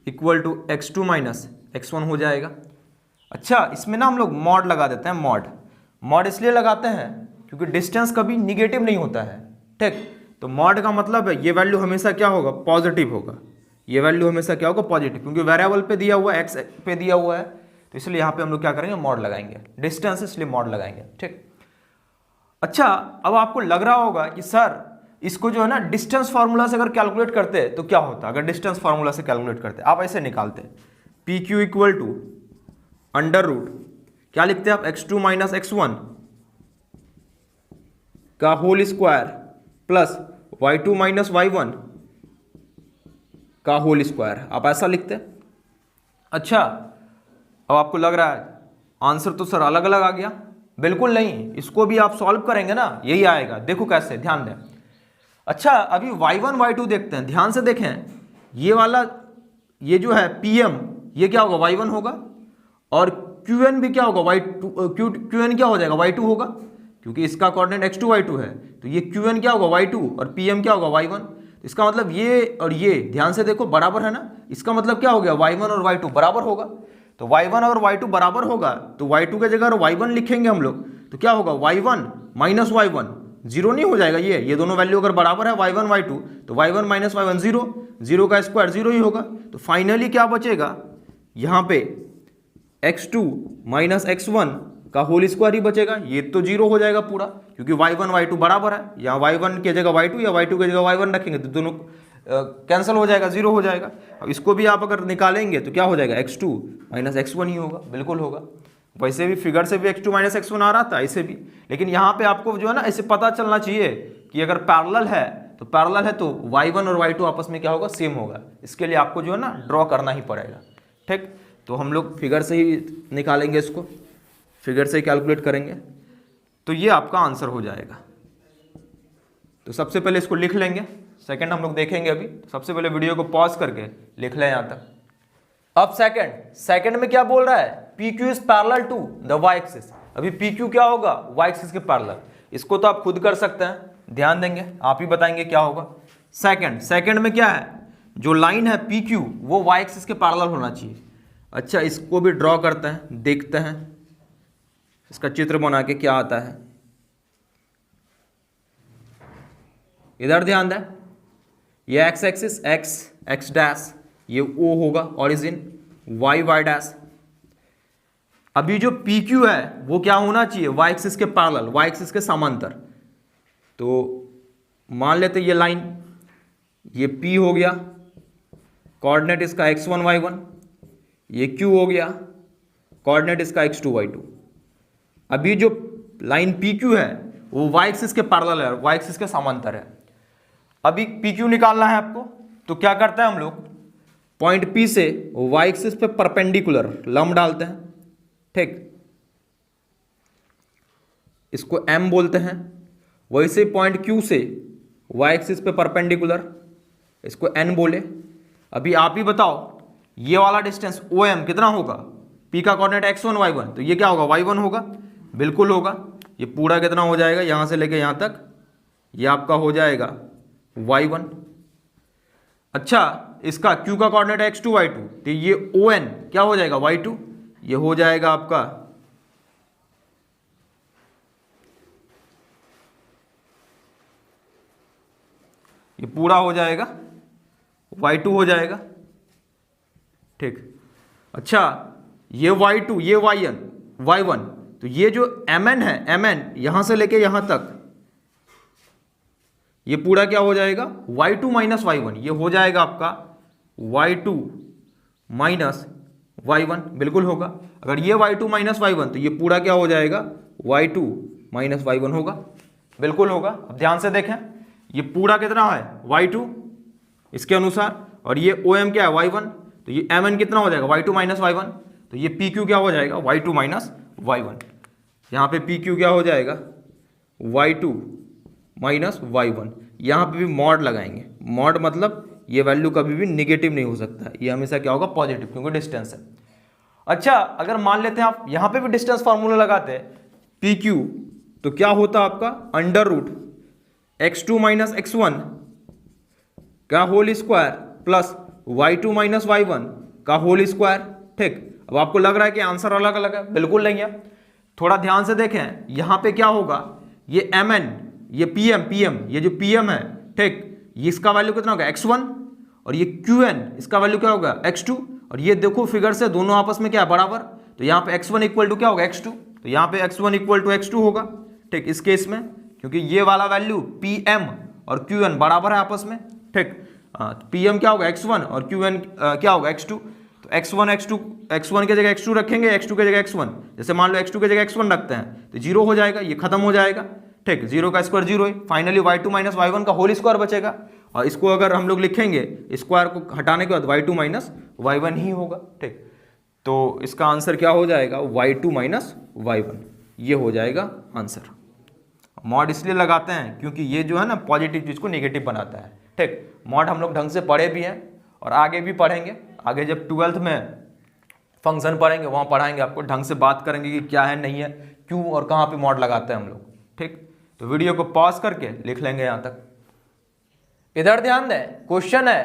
equal to x2 minus x1 हो जाएगा। अच्छा इसमें ना हम लोग मॉड लगा देते हैं। मॉड इसलिए लगाते हैं क्योंकि डिस्टेंस कभी निगेटिव नहीं होता है। ठीक, तो मॉड का मतलब है ये वैल्यू हमेशा क्या होगा, पॉजिटिव होगा। ये वैल्यू हमेशा क्या होगा, पॉजिटिव, क्योंकि वेरिएबल पे दिया हुआ है, एक्स पे दिया हुआ है, तो इसलिए यहाँ पे हम लोग क्या करेंगे, मॉड लगाएंगे। डिस्टेंस इसलिए मॉड लगाएंगे। ठीक, अच्छा अब आपको लग रहा होगा कि सर इसको जो है ना डिस्टेंस फार्मूला से अगर कैलकुलेट करते तो क्या होता। अगर डिस्टेंस फार्मूला से कैलकुलेट करते आप ऐसे निकालते, PQ equal to under root क्या लिखते हैं आप, x2 माइनस x1 का whole square plus y2 minus y1 का होल स्क्वायर, आप ऐसा लिखते हैं। अच्छा अब आपको लग रहा है आंसर तो सर अलग अलग आ गया। बिल्कुल नहीं, इसको भी आप सॉल्व करेंगे ना यही आएगा। देखो कैसे, ध्यान दें। अच्छा अभी y1 y2 देखते हैं, ध्यान से देखें। ये वाला ये जो है PM ये क्या होगा, y1 होगा, और QN भी क्या होगा, QN क्या हो जाएगा, y2 होगा, क्योंकि इसका कोऑर्डिनेट x2 y2 है। तो ये QN क्या होगा, y2, और PM क्या होगा, y1। इसका मतलब ये और ये ध्यान से देखो बराबर है ना, इसका मतलब क्या हो गया, y1 और y2 बराबर होगा। तो y1 और y2 बराबर होगा, तो y2 के जगह y1 लिखेंगे हम लोग, तो क्या होगा, y1 माइनस y1, जीरो नहीं हो जाएगा। ये दोनों वैल्यू अगर बराबर है y1 y2, तो y1 minus y1 zero, zero का स्क्वायर जीरो ही होगा। तो फाइनली क्या बचेगा यहाँ पे, x2 माइनस x1 का होल स्क्वायर ही बचेगा। ये तो जीरो हो जाएगा पूरा, क्योंकि y1 y2 बराबर है। यहाँ y1 की जगह y2 या y2 की जगह y1 रखेंगे तो दोनों कैंसिल हो जाएगा, जीरो हो जाएगा। अब इसको भी आप अगर निकालेंगे तो क्या हो जाएगा, x2 माइनस x1 ही होगा, बिल्कुल होगा। वैसे भी फिगर से भी x2 माइनस x1 आ रहा था, ऐसे भी, लेकिन यहाँ पे आपको जो है ना ऐसे पता चलना चाहिए कि अगर पैरेलल है तो y1 और y2 आपस में क्या होगा, सेम होगा। इसके लिए आपको जो है ना ड्रॉ करना ही पड़ेगा। ठीक, तो हम लोग फिगर से ही निकालेंगे, इसको फिगर से ही कैलकुलेट करेंगे, तो ये आपका आंसर हो जाएगा। तो सबसे पहले इसको लिख लेंगे, सेकंड हम लोग देखेंगे अभी। सबसे पहले वीडियो को पॉज करके लिख लें यहाँ तक। अब सेकंड में क्या बोल रहा है, PQ is parallel to the y axis. अभी PQ क्या होगा, y एक्सिस के पैरेलल। इसको तो आप खुद कर सकते हैं, ध्यान देंगे, आप ही बताएंगे क्या होगा। सेकंड में क्या है, जो लाइन है PQ वो y एक्सिस के पैरेलल होना चाहिए। अच्छा, इसको भी ड्रॉ करते हैं, देखते हैं इसका चित्र बना के क्या आता है। इधर ध्यान दें, ये x एक्सिस x डैश, ये O होगा ओरिजिन, y डैश। अभी जो PQ है वो क्या होना चाहिए, y एक्सिस के पैरेलल, y एक्सिस के समांतर। तो मान लेते ये लाइन, ये P हो गया, कोऑर्डिनेट इसका x1 y1, ये Q हो गया, कोऑर्डिनेट इसका x2 y2। अभी जो लाइन PQ है वो y एक्सिस के पैरेलल है, y एक्सिस के समांतर है। अभी PQ निकालना है आपको, तो क्या करते हैं हम लोग, पॉइंट P से y एक्सिस पे परपेंडिकुलर लंब डालते हैं। ठीक, इसको M बोलते हैं। वैसे पॉइंट Q से y एक्सिस पे परपेंडिकुलर, इसको N बोले। अभी आप ही बताओ, ये वाला डिस्टेंस OM कितना होगा, P का कोऑर्डिनेट x1 y1, तो ये क्या होगा, y1 होगा, बिल्कुल होगा। ये पूरा कितना हो जाएगा, यहां से लेके यहां तक, ये आपका हो जाएगा y1। अच्छा, इसका Q का कोऑर्डिनेट है x2 y2, तो ये ON क्या हो जाएगा, y2, ये हो जाएगा आपका ये पूरा हो जाएगा y2 हो जाएगा। ठीक, अच्छा, ये y2 ये y1, तो ये जो mn है, mn यहां से लेके यहां तक, ये पूरा क्या हो जाएगा, y2 माइनस y1, ये हो जाएगा आपका y2 माइनस y1, बिल्कुल होगा। अगर ये y2 माइनस y1, तो ये पूरा क्या हो जाएगा, y2 माइनस y1 होगा, बिल्कुल होगा। अब ध्यान से देखें, ये पूरा कितना है, y2 इसके अनुसार, और ये OM क्या है, y1, तो ये mn कितना हो जाएगा, y2 माइनस y1, तो ये PQ क्या हो जाएगा, y2 माइनस y1। यहाँ पे PQ क्या हो जाएगा, y2 माइनस y1। यहाँ पे भी मॉड लगाएंगे, मॉड मतलब ये वैल्यू कभी भी निगेटिव नहीं हो सकता, ये हमेशा क्या होगा, पॉजिटिव, क्योंकि डिस्टेंस है। अच्छा, अगर मान लेते हैं आप यहाँ पे भी डिस्टेंस फार्मूला लगाते हैं PQ, तो क्या होता आपका, under root x2 minus x1 का whole square plus y2 minus y1 का होल स्क्वायर। ठीक, अब आपको लग रहा है कि आंसर अलग अलग है, बिल्कुल नहीं है। थोड़ा ध्यान से देखें, यहां पे क्या होगा, ये mn, ये pm, ये जो pm है, ठीक, ये इसका वैल्यू कितना होगा, x1, और ये qn इसका वैल्यू क्या होगा, x2। और ये देखो फिगर से दोनों आपस में क्या है, बराबर, तो यहाँ पे x1 इक्वल टू क्या होगा, x2, तो यहाँ पे x1 इक्वल टू x2 होगा। ठीक, इस केस में क्योंकि ये वाला वैल्यू pm और qn बराबर है आपस में। ठीक, pm क्या होगा, x1, और qn क्या होगा, x2। तो x1 की जगह x2 रखेंगे, x2 की जगह x1, जैसे मान लो x2 की जगह x1 रखते हैं तो 0 हो जाएगा, ये खत्म हो जाएगा। ठीक, 0 का स्क्वायर 0 है, फाइनली y2 माइनस y1 का होल स्क्वायर बचेगा, और इसको अगर हम लोग लिखेंगे स्क्वायर को हटाने के बाद y2 माइनस y1 ही होगा। ठीक, तो इसका आंसर क्या हो जाएगा, y2 माइनस y1, ये हो जाएगा आंसर। मॉड इसलिए लगाते हैं क्योंकि ये जो है ना पॉजिटिव चीज़ को नेगेटिव बनाता है। ठीक, मॉड हम लोग ढंग से पढ़े भी हैं और आगे भी पढ़ेंगे, आगे जब 12th में फंक्शन पढ़ेंगे वहाँ पढ़ाएंगे, आपको ढंग से बात करेंगे कि क्या है नहीं है, क्यों और कहाँ पे मॉड लगाते हैं हम लोग। ठीक, तो वीडियो को पॉज करके लिख लेंगे यहाँ तक। इधर ध्यान दें, क्वेश्चन है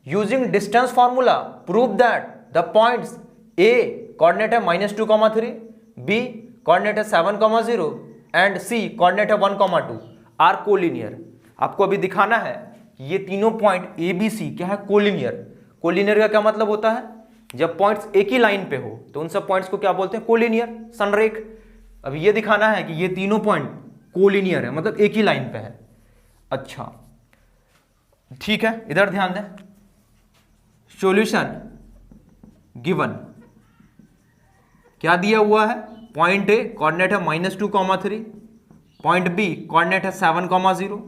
using distance formula prove that the points A coordinate है -2,3, B कोऑर्डिनेट है 7,0 एंड C कोऑर्डिनेट है 1,2 आर कोलिनियर। आपको अभी दिखाना है ये तीनों पॉइंट A B C क्या है, कोलिनियर। कोलिनियर का क्या मतलब होता है, जब पॉइंट्स एक ही लाइन पे हो तो उन सब पॉइंट्स को क्या बोलते हैं, कोलिनियर, संरेख। अभी ये दिखाना है कि ये तीनों पॉइंट कोलिनियर है, मतलब एक ही लाइन पे है। अच्छा ठीक है, इधर ध्यान दें, सॉल्यूशन गिवन क्या दिया हुआ है, पॉइंट ए कोऑर्डिनेट है -2,3, पॉइंट बी कोऑर्डिनेट है 7,0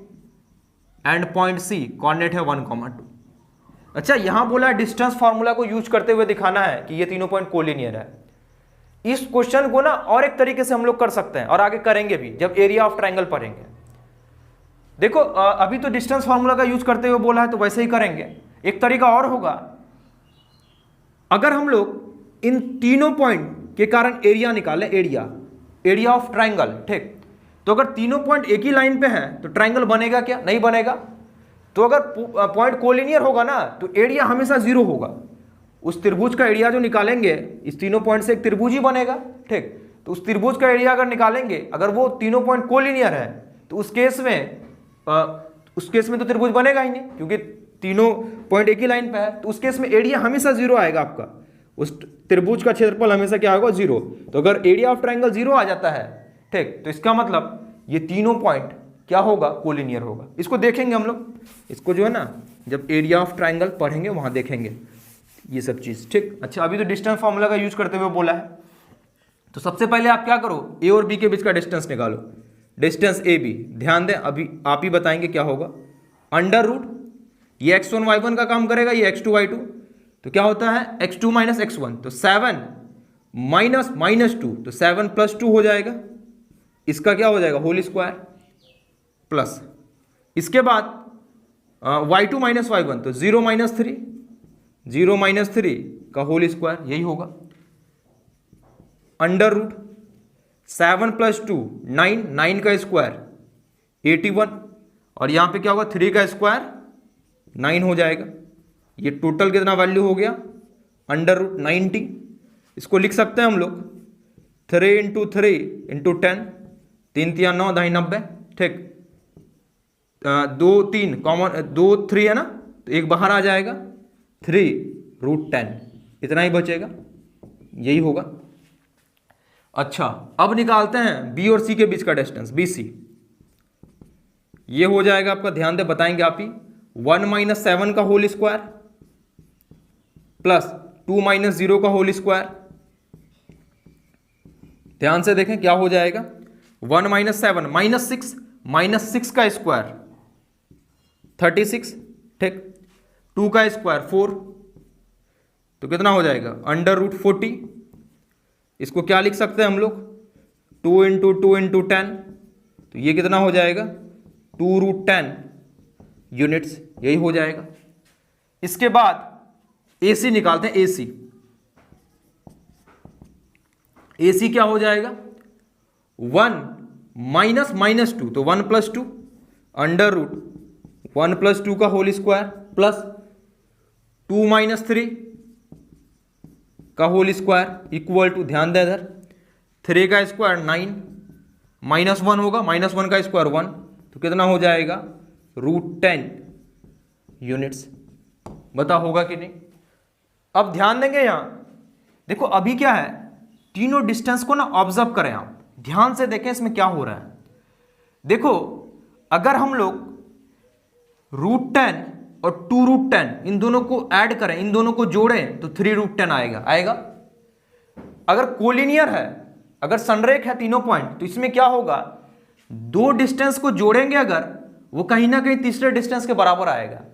एंड पॉइंट सी कोऑर्डिनेट है 1,2। अच्छा, यहां बोला डिस्टेंस फार्मूला को यूज करते हुए दिखाना है कि ये तीनों पॉइंट कोलिनियर है। इस क्वेश्चन को ना और एक तरीके से हम लोग कर सकते हैं और आगे करेंगे भी जब एरिया ऑफ ट्रायंगल पढ़ेंगे। देखो अभी तो डिस्टेंस फार्मूला का यूज करते हुए बोला है तो वैसे ही करेंगे। एक तरीका और होगा, अगर हम लोग इन तीनों पॉइंट के कारण एरिया निकालें, एरिया ऑफ ट्रायंगल, ठीक, तो अगर तीनों पॉइंट एक ही लाइन पे हैं तो ट्रायंगल बनेगा क्या, नहीं बनेगा। तो अगर पॉइंट कोलिनियर होगा ना तो एरिया हमेशा 0 होगा। उस त्रिभुज का एरिया जो निकालेंगे, इस तीनों पॉइंट से एक त्रिभुज ही बनेगा, ठीक, तो उस त्रिभुज का एरिया अगर निकालेंगे, अगर वो तीनों पॉइंट कोलिनियर है तो उस केस में तो त्रिभुज बनेगा ही नहीं, क्योंकि तीनों पॉइंट एक ही लाइन पे है। तो उस केस में एरिया हमेशा 0 आएगा आपका, उस त्रिभुज का क्षेत्रफल हमेशा क्या होगा, 0। तो अगर एरिया ऑफ ट्रायंगल 0 आ जाता है, ठीक, तो इसका मतलब ये तीनों पॉइंट क्या होगा, कोलिनियर होगा। इसको देखेंगे हम लोग, इसको जो है ना जब एरिया ऑफ ट्रायंगल पढ़ेंगे वहां देखेंगे ये सब चीज, ठीक। अच्छा, अभी तो डिस्टेंस फॉर्मूला का यूज करते हुए बोला है, तो सबसे पहले आप क्या करो, ए और बी के बीच का डिस्टेंस निकालो। डिस्टेंस ए बी, ध्यान दें अभी आप ही बताएंगे क्या होगा, अंडर रूट, ये x1 y1 का काम करेगा, ये x2 y2, तो क्या होता है x2 माइनस x1, तो 7 माइनस 2, तो 7 प्लस 2 हो जाएगा, इसका क्या हो जाएगा, होल स्क्वायर, प्लस इसके बाद y2 माइनस y1, तो 0 माइनस 3 का होल स्क्वायर, यही होगा, अंडर रूट 7 प्लस 2 9 का स्क्वायर 81, और यहां पे क्या होगा 3 का स्क्वायर 9 हो जाएगा। ये टोटल कितना वैल्यू हो गया, अंडर रूट 90। इसको लिख सकते हैं हम लोग 3 इंटू 3 इंटू 10, 3 3 9 दाई 90, ठीक, 2 3 कॉमन, 2 3 है ना, तो एक बाहर आ जाएगा, 3 रूट 10, इतना ही बचेगा, यही होगा। अच्छा, अब निकालते हैं बी और सी के बीच का डिस्टेंस, बी सी। ये हो जाएगा आपका, ध्यान दे बताएंगे आप ही, 1 माइनस 7 का होल स्क्वायर प्लस 2 माइनस 0 का होल स्क्वायर। ध्यान से देखें क्या हो जाएगा, 1 माइनस 7 माइनस 6 का स्क्वायर 36, ठीक, 2 का स्क्वायर 4, तो कितना हो जाएगा, अंडर रूट 40। इसको क्या लिख सकते हैं हम लोग, 2 इंटू 2 इंटू 10, तो ये कितना हो जाएगा, 2 रूट 10 यूनिट्स, यही हो जाएगा। इसके बाद AC निकालते हैं, AC क्या हो जाएगा, 1 माइनस 2, तो 1 प्लस 2 अंडर रूट 1 प्लस 2 का होल स्क्वायर प्लस 2 माइनस 3 का होल स्क्वायर इक्वल टू, ध्यान दें इधर, 3 का स्क्वायर 9 माइनस 1 होगा, माइनस 1 का स्क्वायर 1, तो कितना हो जाएगा, रूट 10 यूनिट्स। बता होगा कि नहीं। अब ध्यान देंगे यहां, देखो अभी क्या है, तीनों डिस्टेंस को ना ऑब्जर्व करें आप, ध्यान से देखें इसमें क्या हो रहा है। देखो अगर हम लोग रूट 10 और 2 रूट 10 इन दोनों को ऐड करें, इन दोनों को जोड़ें, तो 3 रूट 10 आएगा। अगर कोलिनियर है, अगर संरेख है तीनों पॉइंट, तो इसमें क्या होगा, दो डिस्टेंस को जोड़ेंगे अगर, वो कहीं ना कहीं तीसरे डिस्टेंस के बराबर आएगा।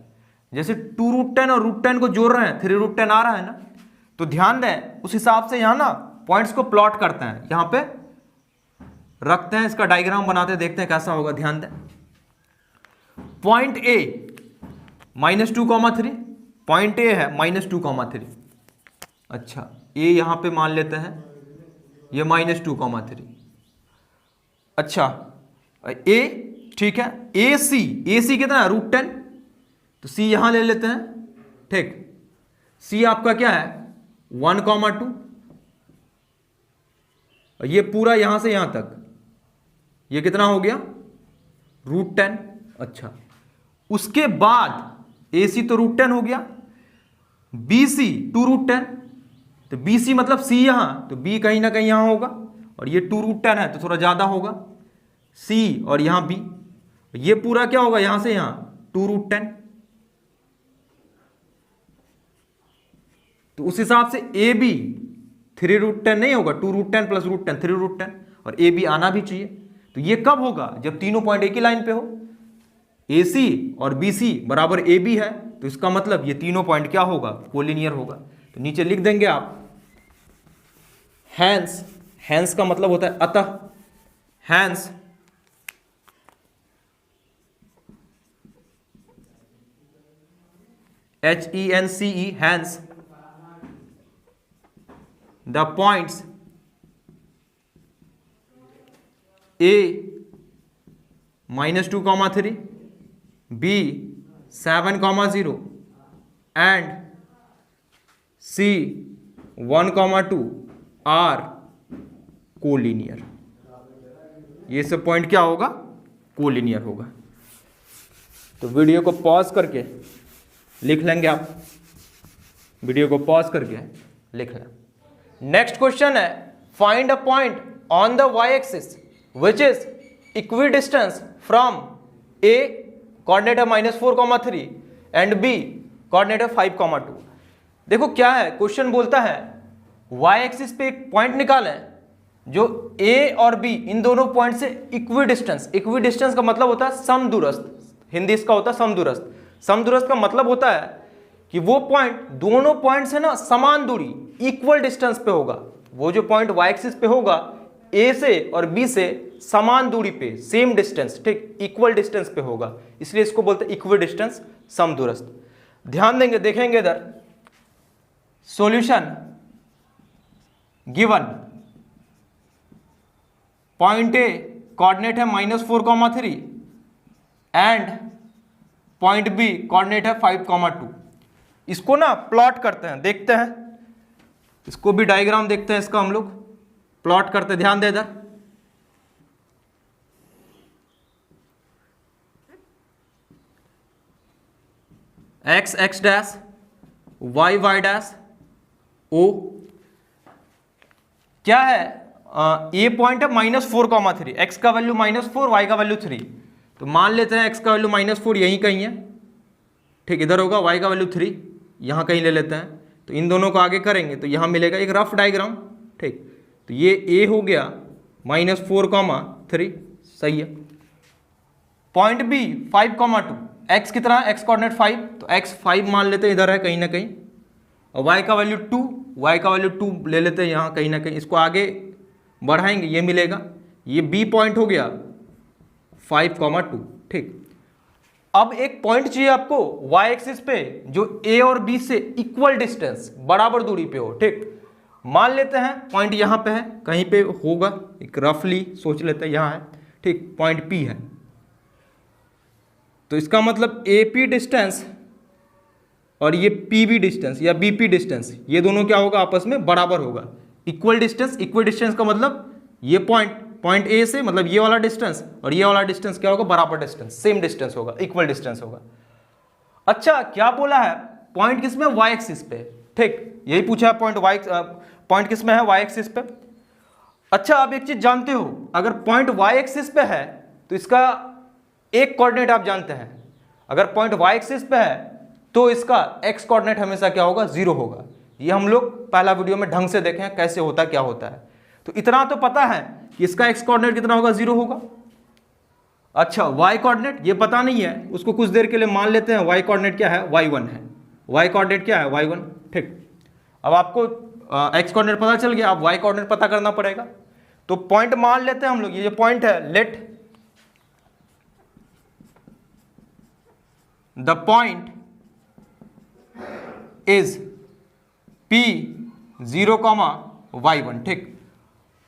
जैसे 2 रूट 10 और रूट 10 को जोड़ रहे हैं, 3 रूट 10 आ रहा है ना, तो ध्यान दें उस हिसाब से यहां ना पॉइंट्स को प्लॉट करते हैं, यहां पे रखते हैं, इसका डायग्राम बनाते हैं, देखते हैं कैसा होगा। ध्यान दें, पॉइंट ए -2,3, पॉइंट ए है -2,3। अच्छा, ए यहां पे मान लेते हैं ये -2,3। अच्छा, ए ठीक है, ए सी कितना है, रूट 10, तो सी यहां ले लेते हैं, ठीक। सी आपका क्या है 1,2, ये पूरा यहां से यहां तक, ये कितना हो गया, रूट 10। अच्छा, उसके बाद ए सी तो रूट 10 हो गया, बी सी 2 रूट 10, तो बी सी मतलब सी यहां, तो बी कहीं ना कहीं यहां होगा, और ये 2 रूट 10 है तो थोड़ा ज्यादा होगा, सी और यहां बी, ये पूरा क्या होगा यहां से यहां 2 रूट 10। तो उस हिसाब से ए बी 3√10 नहीं होगा, 2√10 प्लस √10 3√10, और ए बी आना भी चाहिए। तो ये कब होगा? जब तीनों पॉइंट एक ही लाइन पे हो, ए सी और बी सी बराबर ए बी है, तो इसका मतलब ये तीनों पॉइंट क्या होगा? कोलिनियर होगा। तो नीचे लिख देंगे आप हैंस, हैंस का मतलब होता है अतः, hence HENCE, hence the points A -2, 3, B 7, 0 and C 1, 2 are collinear. ये सब पॉइंट क्या होगा? कोलिनियर होगा। तो वीडियो को पॉज करके लिख लेंगे आप, वीडियो को पॉज करके लिख लें। नेक्स्ट क्वेश्चन है, find a point on the y axis which is equidistance from A coordinate है -4, 3 एंड बी कोऑर्डिनेट है 5, 2। देखो क्या है, क्वेश्चन बोलता है वाई एक्सिस पे एक पॉइंट निकालें जो ए और बी इन दोनों पॉइंट से इक्विडिस्टेंस, इक्विडिस्टेंस का मतलब होता है समदूरस्थ, हिंदी इसका होता है समदूरस्थ। समदूरस्थ का मतलब होता है कि वो पॉइंट दोनों पॉइंट से ना समान दूरी, इक्वल डिस्टेंस पे होगा। वो जो पॉइंट वाई एक्सिस पे होगा ए से और बी से समान दूरी पे, सेम डिस्टेंस, ठीक, इक्वल डिस्टेंस पे होगा, इसलिए इसको बोलते हैं इक्वल डिस्टेंस, समदूरस्थ। ध्यान देंगे, देखेंगे इधर solution given, point A coordinate है -4, 3 एंड पॉइंट बी कोऑर्डिनेट है 5, 2। इसको ना प्लॉट करते हैं, देखते हैं, इसको भी डायग्राम देखते हैं, इसका हम लोग प्लॉट करते हैं। ध्यान दे इधर, X X dash, Y Y dash, O क्या है? ये पॉइंट है -4, 3, एक्स का वैल्यू -4, वाई का वैल्यू 3। तो मान लेते हैं एक्स का वैल्यू -4 यहीं कहीं है, ठीक, इधर होगा, वाई का वैल्यू 3 यहाँ कहीं ले लेते हैं। तो इन दोनों को आगे करेंगे तो यहाँ मिलेगा एक रफ डायग्राम, ठीक। तो ये ए हो गया -4, 3, सही है। पॉइंट बी 5, 2, एक्स कितना है? एक्स कोऑर्डिनेट 5, तो एक्स 5 मान लेते हैं, इधर है कहीं ना कहीं, और वाई का वैल्यू 2, वाई का वैल्यू 2 ले लेते हैं यहाँ कहीं ना कहीं। इसको आगे बढ़ाएंगे, ये मिलेगा, ये बी पॉइंट हो गया 5, 2, ठीक। अब एक पॉइंट चाहिए आपको वाई एक्सिस पे जो ए और बी से इक्वल डिस्टेंस, बराबर दूरी पे हो, ठीक। मान लेते हैं पॉइंट यहाँ पे है, कहीं पे होगा, एक रफली सोच लेते हैं, यहाँ है, ठीक, पॉइंट पी है। तो इसका मतलब ए पी डिस्टेंस और ये पी बी डिस्टेंस या बी पी डिस्टेंस, ये दोनों क्या होगा? आपस में बराबर होगा, इक्वल डिस्टेंस। इक्वल डिस्टेंस का मतलब ये पॉइंट ए से, मतलब ये वाला डिस्टेंस और ये वाला डिस्टेंस क्या होगा? बराबर डिस्टेंस, सेम डिस्टेंस होगा, इक्वल डिस्टेंस होगा। अच्छा, क्या बोला है? पॉइंट किस में? वाई एक्सिस पे, ठीक, यही पूछा है, पॉइंट किस में है? वाई एक्सिस पे। अच्छा, आप एक चीज जानते हो, अगर पॉइंट वाई एक्सिस पे है तो इसका एक कोऑर्डिनेट आप जानते हैं, अगर पॉइंट वाई एक्सिस पे है तो इसका एक्स कोऑर्डिनेट हमेशा क्या होगा? 0 होगा। ये हम लोग पहला वीडियो में ढंग से देखे हैं कैसे होता है, क्या होता है। तो इतना तो पता है कि इसका एक्स कोऑर्डिनेट कितना होगा? 0 होगा। अच्छा, वाई कोऑर्डिनेट ये पता नहीं है, उसको कुछ देर के लिए मान लेते हैं वाई कोऑर्डिनेट क्या है? y1 है। वाई कोऑर्डिनेट क्या है? y1, ठीक। अब आपको एक्स कोऑर्डिनेट पता चल गया, अब वाई कोऑर्डिनेट पता करना पड़ेगा। तो पॉइंट मान लेते हैं हम लोग, ये जो पॉइंट है, let the point is P 0, y1, ठीक।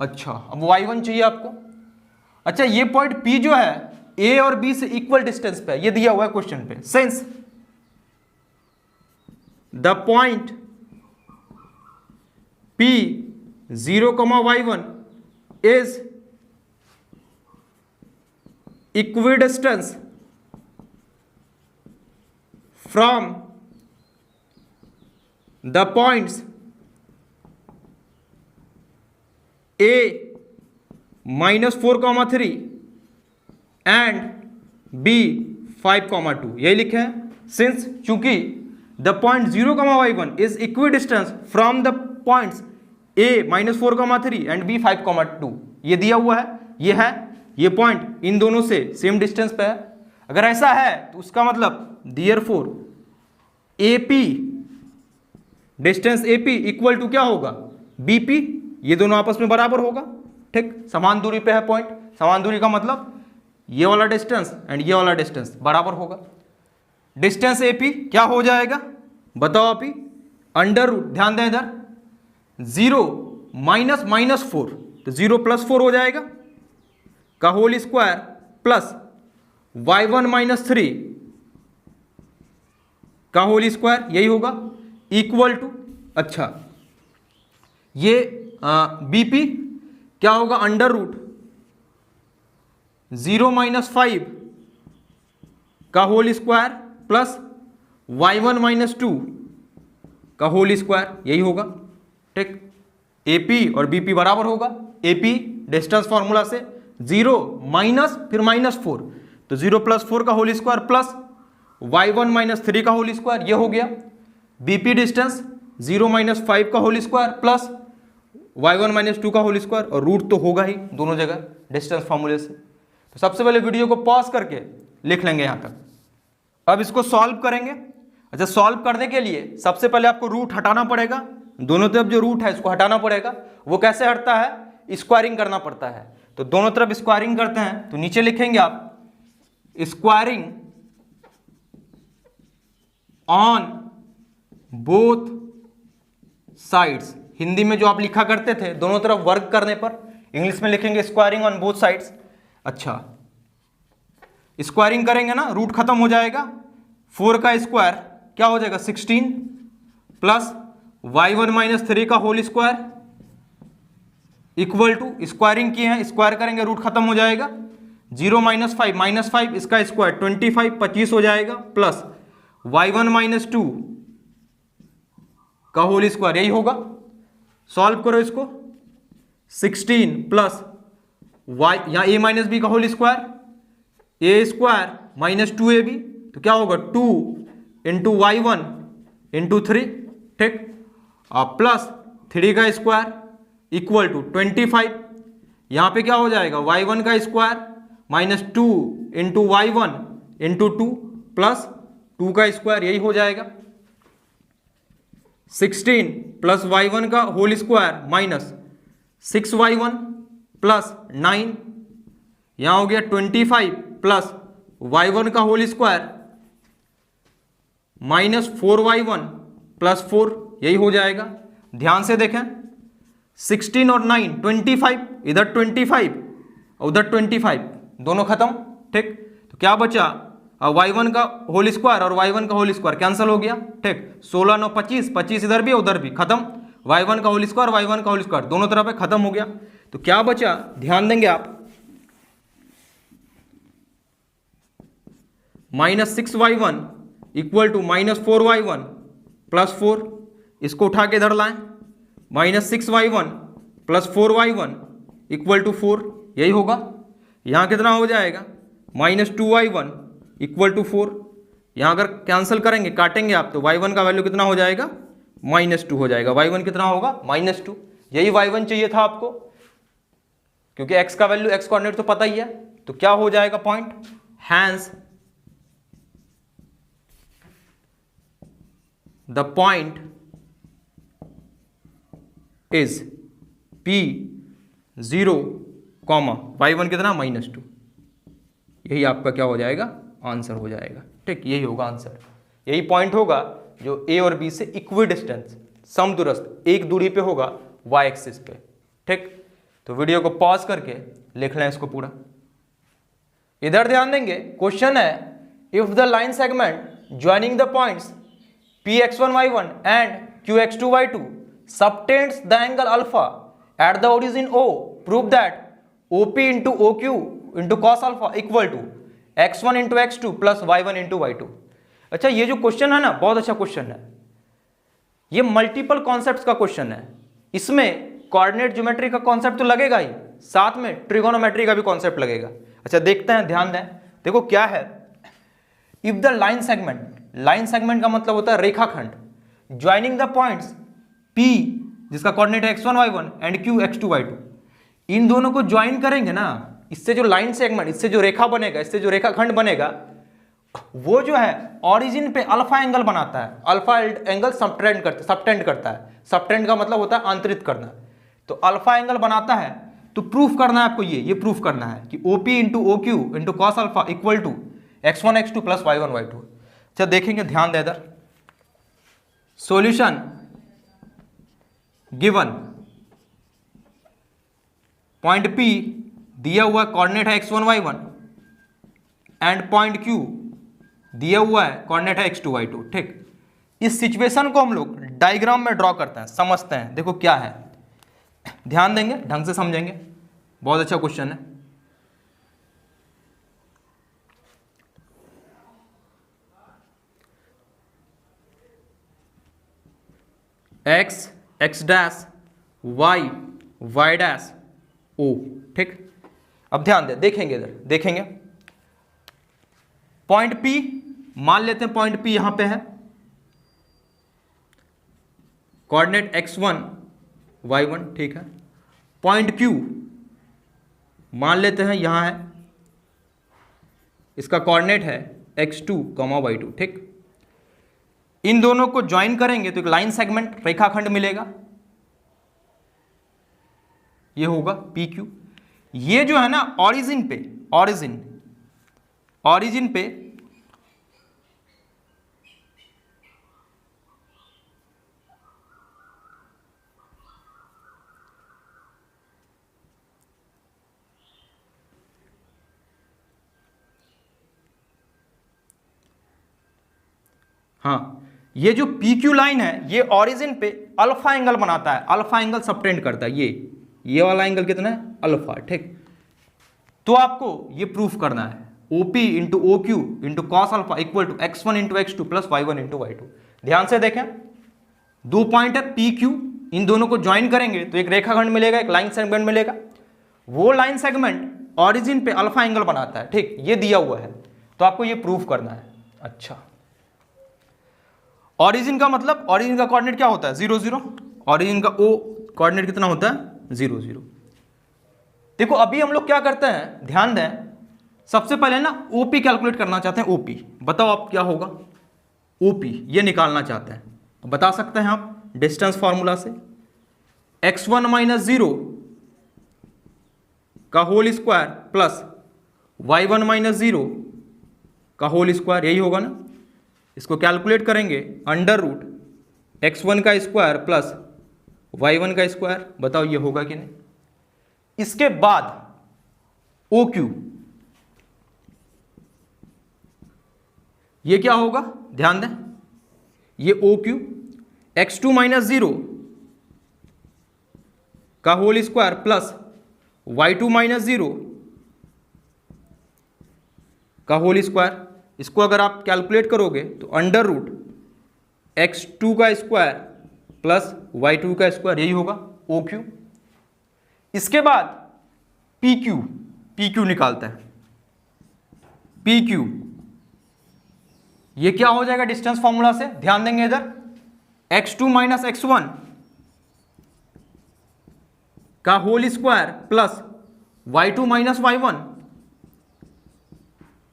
अच्छा, अब y1 चाहिए आपको। अच्छा, ये पॉइंट P जो है A और B से इक्वल डिस्टेंस पे है, ये दिया हुआ है क्वेश्चन पे। Since the point P 0, y1 is equidistance from the points A -4, 3 and B 5, 2, यही लिखे हैं। सिंस चूंकि the point 0, y1 is equidistance from the points A -4,3 and B 5,2 ये दिया हुआ है, ये है, ये पॉइंट इन दोनों से सेम डिस्टेंस पे है। अगर ऐसा है तो उसका मतलब therefore AP distance AP equal to क्या होगा, BP, ये दोनों आपस में बराबर होगा। ठीक, समान दूरी पे है पॉइंट, समान दूरी का मतलब ये वाला डिस्टेंस एंड ये वाला डिस्टेंस बराबर होगा। डिस्टेंस AP क्या हो जाएगा बताओ आप ही, अंडर रूट, ध्यान दें इधर, 0 -4 तो 0 + 4 हो जाएगा का होल स्क्वायर प्लस y1 - 3 का होल स्क्वायर, यही होगा, इक्वल टू, अच्छा ये BP क्या होगा, अंडर रूट 0 - 5 का होल स्क्वायर प्लस y1 - 2 का होल स्क्वायर, यही होगा। ठीक, AP और BP बराबर होगा, AP डिस्टेंस फॉर्मूला से 0 माइनस फिर -4 तो 0 + 4 का होल स्क्वायर प्लस y1 - 3 का होल स्क्वायर, ये हो गया। BP डिस्टेंस 0 - 5 का होल स्क्वायर प्लस y1 - 2 का होल स्क्वायर, और रूट तो होगा ही दोनों जगह डिस्टेंस फॉर्मूले से। तो सबसे पहले वीडियो को पॉज करके लिख लेंगे यहाँ तक। अब इसको सॉल्व करेंगे। अच्छा, सॉल्व करने के लिए सबसे पहले आपको रूट हटाना पड़ेगा, दोनों तरफ जो रूट है इसको हटाना पड़ेगा। वो कैसे हटता है, स्क्वायरिंग करना पड़ता है। तो दोनों तरफ स्क्वायरिंग करते हैं, तो नीचे लिखेंगे आप squaring on both sides. Hindi में जो आप लिखा करते थे दोनों तरफ वर्ग करने पर, इंग्लिश में लिखेंगे स्क्वायरिंग ऑन बोथ साइड्स। अच्छा, स्क्वायरिंग करेंगे ना, रूट खत्म हो जाएगा, 4 का स्क्वायर क्या हो जाएगा 16 प्लस y1 - 3 का whole square equal to, squaring किए हैं, स्क्वायर करेंगे रूट खत्म हो जाएगा, 0 - 5 इसका स्क्वायर 25 हो जाएगा प्लस y1 - 2 का होल स्क्वायर, यही होगा। सॉल्व करो इसको, 16 प्लस y या a - b का whole square, a square - 2ab तो क्या होगा 2 × y1 × 3, ठीक, प्लस 3 का स्क्वायर इक्वल टू 25। यहां पे क्या हो जाएगा y1 का स्क्वायर -2 × y1 × 2 प्लस 2 का स्क्वायर, यही हो जाएगा। 16 प्लस y1 का होल स्क्वायर -6y1 प्लस 9, यहां हो गया 25 प्लस y1 का होल स्क्वायर -4y1 प्लस 4, यही हो जाएगा। ध्यान से देखें, 16 और 9 25, इधर 25 और उधर 25, दोनों खत्म। ठीक, तो क्या बचा, y1 का होल स्क्वायर और y1 का होल स्क्वायर कैंसिल हो गया। ठीक, 16 9 25, 25 इधर भी उधर भी खत्म, y1 का होल स्क्वायर y1 का होल स्क्वायर दोनों तरफ है, खत्म हो गया। तो क्या बचा, ध्यान देंगे आप, -6y1 equal to -4y1 plus 4, इसको उठा के इधर लाएं, -6y1 plus 4y1 equal to 4, यही होगा। यहां कितना हो जाएगा -2y1 इक्वल टू 4, यहां अगर कैंसिल करेंगे काटेंगे आप तो y1 का वैल्यू कितना हो जाएगा -2 हो जाएगा। y1 कितना होगा -2, यही y1 चाहिए था आपको, क्योंकि x का वैल्यू x कोऑर्डिनेट तो पता ही है। तो क्या हो जाएगा point, hence the point is P0, y1 कितना -2, यही आपका क्या हो जाएगा आंसर हो जाएगा। ठीक, यही होगा आंसर, यही पॉइंट होगा जो A और B से इक्वी डिस्टेंस, समदूरस्थ, एक दूरी पे होगा y एक्सिस पे। ठीक, तो वीडियो को पॉज करके लिख लें इसको पूरा। इधर ध्यान देंगे, क्वेश्चन है if the line segment joining the points Px1 y1 and Qx2 y2 subtends the angle alpha at the origin O, prove that OP into OQ into cos alpha equal to x1 into x2 plus y1 into y2। अच्छा, ये जो question है ना बहुत अच्छा question है, ये multiple concepts का क्वेश्चन है। इसमें कोऑर्डिनेट ज्योमेट्री का कॉन्सेप्ट तो लगेगा ही, साथ में ट्रिगोनोमेट्री का भी कॉन्सेप्ट लगेगा। अच्छा देखते हैं, ध्यान दें, देखो क्या है, if the line segment, line segment का मतलब होता है रेखाखंड, ज्वाइनिंग द पॉइंट्स P जिसका कोऑर्डिनेट है x1 y1 and q x2 y2, इन दोनों को ज्वाइन करेंगे ना, इससे जो लाइन सेगमेंट, इससे जो रेखा बनेगा, इससे जो रेखाखंड बनेगा, वो जो है ओरिजिन पे अल्फा एंगल बनाता है। अल्फा एंगल सबटेंड करता है। सबटेंड का मतलब होता है आंतरित करना। तो अल्फा एंगल बनाता है, तो प्रूफ करना है आपको, ये प्रूफ करना है कि OP into OQ into cos alpha equal to x1 x2 plus y1 y2। अच्छा देखेंगे, ध्यान दे इधर, सॉल्यूशन गिवन, पॉइंट P दिया हुआ कोऑर्डिनेट है x1 y1 and point Q दिया हुआ है कोऑर्डिनेट है x2 y2। ठीक, इस सिचुएशन को हम लोग डायग्राम में ड्रॉ करते हैं, समझते हैं। देखो क्या है, ध्यान देंगे, ढंग से समझेंगे, बहुत अच्छा क्वेश्चन है। x x dash y y dash o। ठीक, अब ध्यान दे, देखेंगे इधर, देखेंगे पॉइंट P, मान लेते हैं पॉइंट P यहां पे है, कोऑर्डिनेट x1 y1। ठीक है, पॉइंट Q मान लेते हैं यहां है, इसका कोऑर्डिनेट है x2, y2। ठीक, इन दोनों को ज्वाइन करेंगे तो एक लाइन सेगमेंट रेखाखंड मिलेगा, ये होगा PQ। ये जो है ना ओरिजिन पे, ओरिजिन पे हाँ, ये जो PQ लाइन है, ये ओरिजिन पे अल्फा एंगल बनाता है, अल्फा एंगल सबटेंड करता है। ये वाला एंगल कितना है, अल्फा। ठीक, तो आपको ये प्रूफ करना है, OP into OQ into cos alpha equal to x1 into x2 plus y1 into y2। ध्यान से देखें, दो पॉइंट है PQ, इन दोनों को ज्वाइन करेंगे तो एक रेखाखंड मिलेगा, एक लाइन सेगमेंट मिलेगा। वो लाइन सेगमेंट ओरिजिन पे अल्फा एंगल बनाता है। ठीक, ये दिया हुआ है, तो आपको ये प्रूफ करना है। अच्छा, ओरिजिन का मतलब, ओरिजिन का कोऑर्डिनेट क्या होता है, 0 0। ओरिजिन का O कोऑर्डिनेट कितना होता है, 0 0। देखो अभी हम लोग क्या करते हैं, ध्यान दें, सबसे पहले ना OP कैलकुलेट करना चाहते हैं। OP बताओ आप क्या होगा, OP ये निकालना चाहते हैं, बता सकते हैं आप डिस्टेंस फॉर्मूला से, x1 माइनस 0 का whole square plus y1 minus 0 का होल स्क्वायर, यही होगा ना। इसको कैलकुलेट करेंगे, अंडर रूट x1 का स्क्वायर प्लस y1 का स्क्वायर, बताओ ये होगा कि नहीं। इसके बाद OQ, ये क्या होगा, ध्यान दें, ये OQ x2 माइनस 0 का whole square plus y2 minus 0 का होल स्क्वायर। इसको अगर आप कैलकुलेट करोगे तो अंडर रूट x2 का स्क्वायर प्लस y2 का स्क्वायर, यही होगा OQ। इसके बाद PQ निकालते हैं। PQ ये क्या हो जाएगा डिस्टेंस फॉर्मूला से, ध्यान देंगे इधर, x2 माइनस x1 का whole square plus y2 minus y1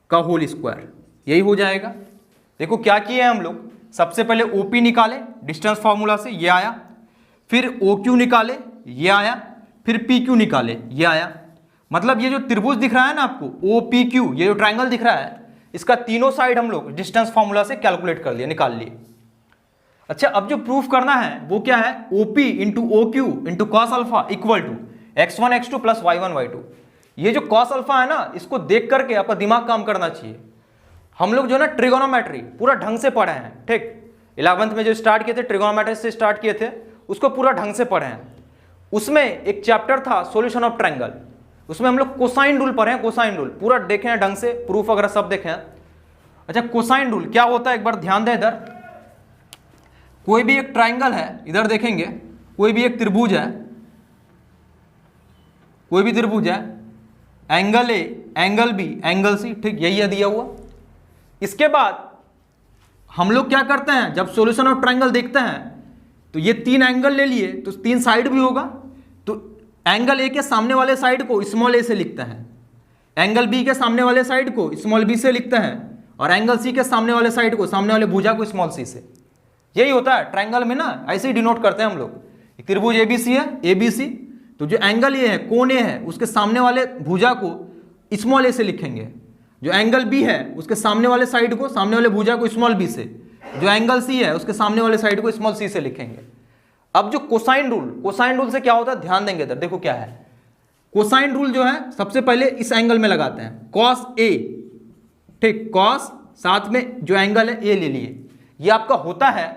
का होल स्क्वायर, यही हो जाएगा। देखो क्या किया है हम लोग, सबसे पहले OP निकाले डिस्टेंस फॉर्मूला से, ये आया, फिर OQ निकाले, ये आया, फिर PQ निकाले, ये आया। मतलब ये जो त्रिभुज दिख रहा है ना आपको, OPQ, ये जो ट्रायंगल दिख रहा है, इसका तीनों साइड हम लोग डिस्टेंस फॉर्मूला से कैलकुलेट कर लिए, निकाल लिए। अच्छा, अब जो प्रूफ करना है वो क्या है, OP into OQ into cos alpha equal to x1 x2 plus y1 y2। ये जो कॉस अल्फा है ना, इसको देख करके आपका दिमाग काम करना चाहिए। हम लोग जो ना ट्रिगोनोमेट्री पूरा ढंग से पढ़े हैं। ठीक, 11th में जो स्टार्ट किए थे, ट्रिगोनोमेट्री से स्टार्ट किए थे, उसको पूरा ढंग से पढ़े हैं। उसमें एक चैप्टर था सॉल्यूशन ऑफ ट्रायंगल, उसमें हम लोग कोसाइन रूल पढ़े हैं, कोसाइन रूल पूरा देखे हैं ढंग से, प्रूफ वगैरह सब देखे हैं। अच्छा, कोसाइन रूल क्या होता है एक बार ध्यान दें। इधर कोई भी एक ट्रायंगल है, इधर देखेंगे, कोई भी एक त्रिभुज है, कोई भी त्रिभुज है, angle A, angle B, angle C. ठीक, यही है दिया हुआ। इसके बाद हम लोग क्या करते हैं, जब सॉल्यूशन ऑफ ट्रायंगल देखते हैं, तो ये 3 एंगल ले लिए तो 3 साइड भी होगा, तो एंगल ए के सामने वाले साइड को स्मॉल ए से लिखते हैं, एंगल बी के सामने वाले साइड को स्मॉल बी से लिखते हैं, और एंगल सी के सामने वाले साइड को, सामने वाले भुजा को स्मॉल सी से। यही होता है ट्रायंगल में ना, ऐसे ही डिनोट करते हैं हम लोग। त्रिभुज एबीसी है, एबीसी, तो जो एंगल ए है, कोण ए है, उसके सामने वाले भुजा को स्मॉल ए से लिखेंगे, जो एंगल बी है उसके सामने वाले साइड को, सामने वाले भुजा को स्मॉल बी से, जो एंगल सी है उसके सामने वाले साइड को स्मॉल सी से लिखेंगे। अब जो कोसाइन रूल, कोसाइन रूल से क्या होता है, ध्यान देंगे इधर, देखो क्या है। कोसाइन रूल जो है सबसे पहले इस एंगल में लगाते हैं, कॉस ए, ठीक, कॉस साथ में जो एंगल है ए ले लिए, ये आपका होता है,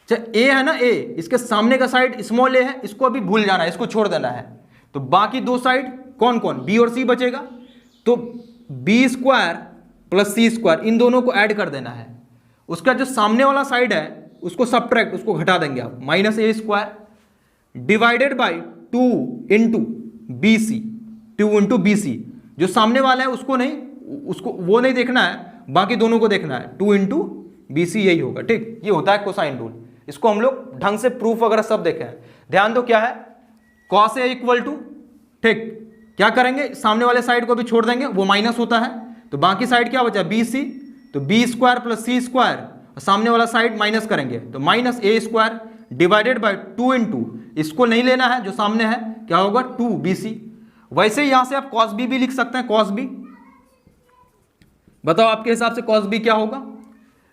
चाहे ए है ना, ए, इसके सामने का साइड स्मॉल ए है, इसको अभी भूल जाना है, इसको छोड़ देना है, तो बाकी दो साइड कौन कौन, बी और सी बचेगा, तो B square plus C square, इन दोनों को ऐड कर देना है। उसका जो सामने वाला साइड है उसको सब्ट्रैक्ट, उसको घटा देंगे आप, minus A square divided by 2 into B C, 2 into B C, जो सामने वाला है उसको नहीं, उसको वो नहीं देखना है, बाकी दोनों को देखना है, 2 इंटू बी सी, यही होगा, ठीक। ये होता है कोसाइन रूल, इसको हम लोग ढंग से प्रूफ वगैरह सब देखे हैं। ध्यान दो क्या है, कॉस ए इक्वल टू, ठीक, क्या करेंगे, सामने वाले साइड को भी छोड़ देंगे, वो माइनस होता है, तो बाकी साइड क्या बचा, बी सी, तो B square plus C square, सामने वाला साइड माइनस करेंगे तो minus A square divided by 2 into, इसको नहीं लेना है, जो सामने है क्या होगा, 2 बी सी। वैसे ही यहां से आप कॉस बी भी लिख सकते हैं, कॉस बी, बताओ आपके हिसाब से कॉस बी क्या होगा,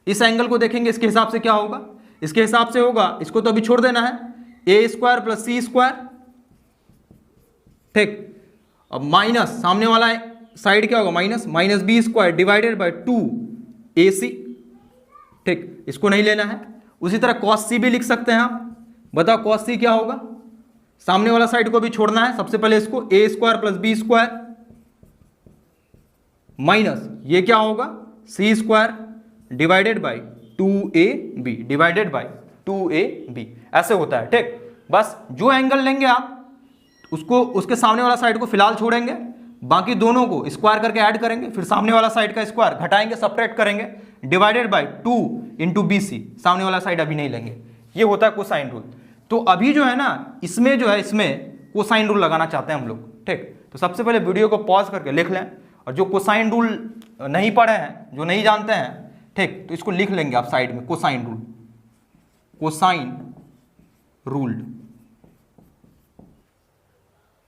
इस एंगल को देखेंगे इसके हिसाब से क्या होगा, इसके हिसाब से होगा, इसको तो अभी छोड़ देना है, A square plus C square, ठीक, अब माइनस सामने वाला साइड क्या होगा, minus, minus B square divided by 2 A C, ठीक, इसको नहीं लेना है। उसी तरह कॉस सी भी लिख सकते हैं आप, बताओ कॉस सी क्या होगा, सामने वाला साइड को भी छोड़ना है, सबसे पहले इसको A square plus B square minus ये क्या होगा, C square divided by 2ab, divided by 2ab, ऐसे होता है, ठीक। बस जो एंगल लेंगे आप उसको, उसके सामने वाला साइड को फिलहाल छोड़ेंगे, बाकी दोनों को स्क्वायर करके ऐड करेंगे, फिर सामने वाला साइड का स्क्वायर घटाएंगे, सब्ट्रैक्ट करेंगे, divided by 2 into B C, सामने वाला साइड अभी नहीं लेंगे। ये होता है कोसाइन रूल। तो अभी जो है ना, इसमें जो है, इसमें कोसाइन रूल लगाना चाहते हैं हम लोग, ठीक। तो सबसे पहले वीडियो को पॉज करके लिख लें, और जो कोसाइन रूल नहीं पढ़े हैं, जो नहीं जानते हैं, ठीक, तो इसको लिख लेंगे आप साइड में, कोसाइन रूल, कोसाइन रूल।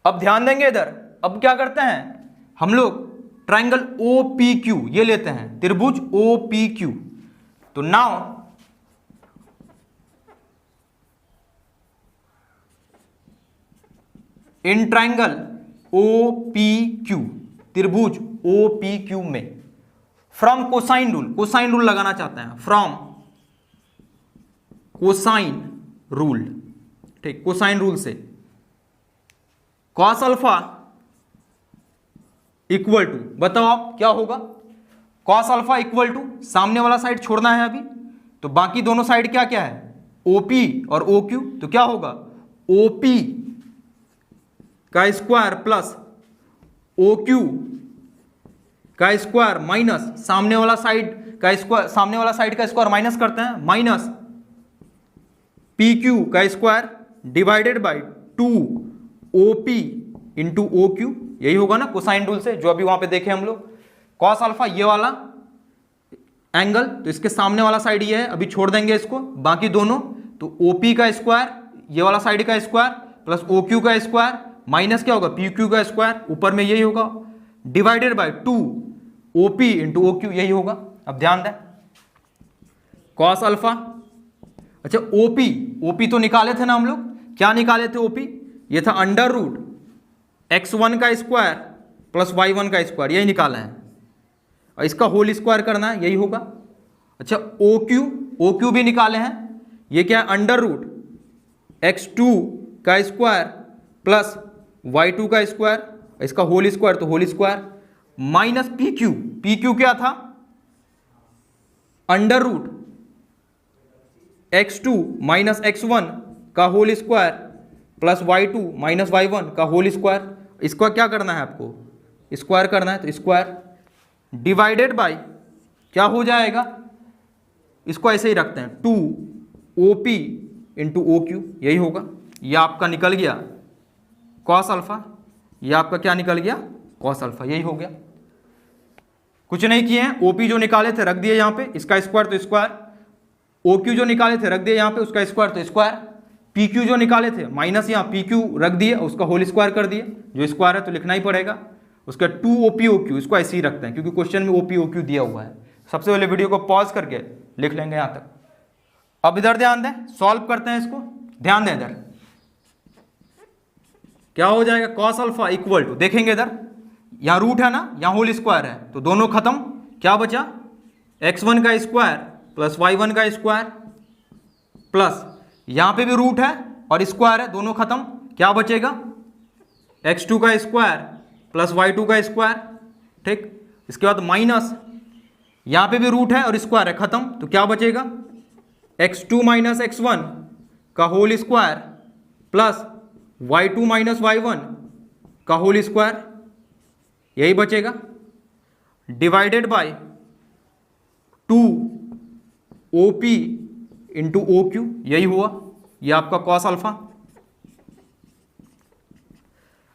अब ध्यान देंगे इधर, अब क्या करते हैं हम लोग, ट्रायंगल ओ पी क्यू ये लेते हैं, त्रिभुज ओ पी क्यू। तो now in triangle O P Q, त्रिभुज ओ पी क्यू में, from cosine rule, cosine rule लगाना चाहते हैं, फ्रॉम कोसाइन रूल, ठीक, कोसाइन रूल से कॉस अल्फा इक्वल टू, बताओ आप क्या होगा, कॉस अल्फा इक्वल टू, सामने वाला साइड छोड़ना है अभी, तो बाकी दोनों साइड क्या क्या है, OP और OQ, तो क्या होगा, OP का स्क्वायर प्लस OQ का स्क्वायर माइनस सामने वाला साइड का स्क्वायर, सामने वाला साइड का स्क्वायर माइनस करते हैं, माइनस PQ का square divided by 2OP into OQ, यही होगा ना कोसाइन रूल से, जो अभी वहां पे देखे हम लोग। कॉस अल्फा ये वाला एंगल, तो इसके सामने वाला साइड ये है, अभी छोड़ देंगे इसको, बाकी दोनों, तो OP का स्क्वायर, ये वाला साइड का स्क्वायर प्लस OQ का स्क्वायर माइनस क्या होगा, PQ का स्क्वायर, ऊपर में यही होगा, divided by 2OP into OQ, यही होगा। अब ध्यान दें, कॉस अल्फा, अच्छा OP तो निकाले थे ना हम लोग, क्या निकाले थे OP, ये था अंडर रूट x1 का स्क्वायर प्लस y1 का स्क्वायर, यही निकाला है, और इसका होल स्क्वायर करना है, यही होगा। अच्छा OQ भी निकाले हैं, ये क्या है, अंडर रूट x2 का स्क्वायर प्लस y2 का स्क्वायर, इसका होल स्क्वायर, तो होल स्क्वायर माइनस PQ क्या था, under root x2 minus x1 का whole square plus y2 minus y1 का होल स्क्वायर, इसको क्या करना है आपको, स्क्वायर करना है, तो स्क्वायर डिवाइडेड बाय क्या हो जाएगा, इसको ऐसे ही रखते हैं, 2OP इंटू ओ क्यू, यही होगा। ये आपका निकल गया कॉस अल्फा, ये आपका क्या निकल गया कॉस अल्फा, यही हो गया। कुछ नहीं किए हैं, ओपी जो निकाले थे रख दिए यहाँ पे, इसका स्क्वायर तो स्क्वायर, ओ क्यू जो निकाले थे रख दिए यहाँ पे, उसका स्क्वायर तो स्क्वायर, पी क्यू जो निकाले थे माइनस यहाँ पी क्यू रख दिए, उसका होल स्क्वायर कर दिए, जो स्क्वायर है तो लिखना ही पड़ेगा। उसका 2 ओपी ओ क्यू, इसको ऐसे ही रखते हैं क्योंकि क्वेश्चन में ओपी ओ क्यू दिया हुआ है। सबसे पहले वीडियो को पॉज करके लिख लेंगे यहाँ तक। अब इधर ध्यान दें, सॉल्व करते हैं इसको, ध्यान दें इधर क्या हो जाएगा, कॉस अल्फा इक्वल टू, देखेंगे इधर यहाँ रूट है ना, यहाँ होल स्क्वायर है तो दोनों खत्म, क्या बचा x1 का स्क्वायर प्लस y1 का स्क्वायर, प्लस यहाँ पे भी रूट है और स्क्वायर है, दोनों खत्म, क्या बचेगा x2 का स्क्वायर प्लस y2 का स्क्वायर, ठीक। इसके बाद माइनस यहाँ पे भी रूट है और स्क्वायर है, खत्म, तो क्या बचेगा x2 माइनस x1 का whole square plus y2 minus y1 का होल स्क्वायर, यही बचेगा, divided by 2 OP into OQ, यही हुआ, ये आपका कॉस अल्फा।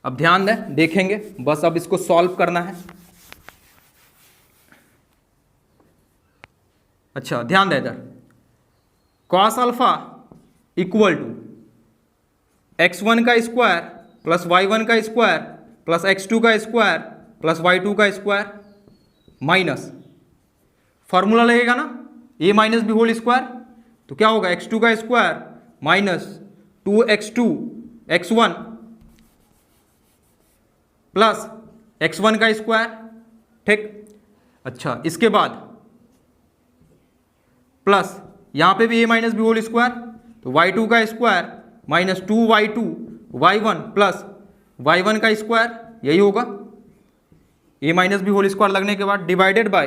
अब ध्यान दें, देखेंगे बस, अब इसको सॉल्व करना है। अच्छा ध्यान दें इधर, cos alpha equal to x1 का स्क्वायर प्लस y1 का स्क्वायर प्लस x2 का स्क्वायर प्लस y2 का स्क्वायर माइनस, फॉर्मूला लगेगा ना, a minus b whole square, तो क्या होगा x2 का square minus 2x2 x1 plus x1 का स्क्वायर, ठीक। अच्छा इसके बाद प्लस यहाँ पे भी a minus b whole square, तो y2 का square minus 2y2 y1 plus y1 का स्क्वायर, यही होगा, a minus b whole square लगने के बाद divided by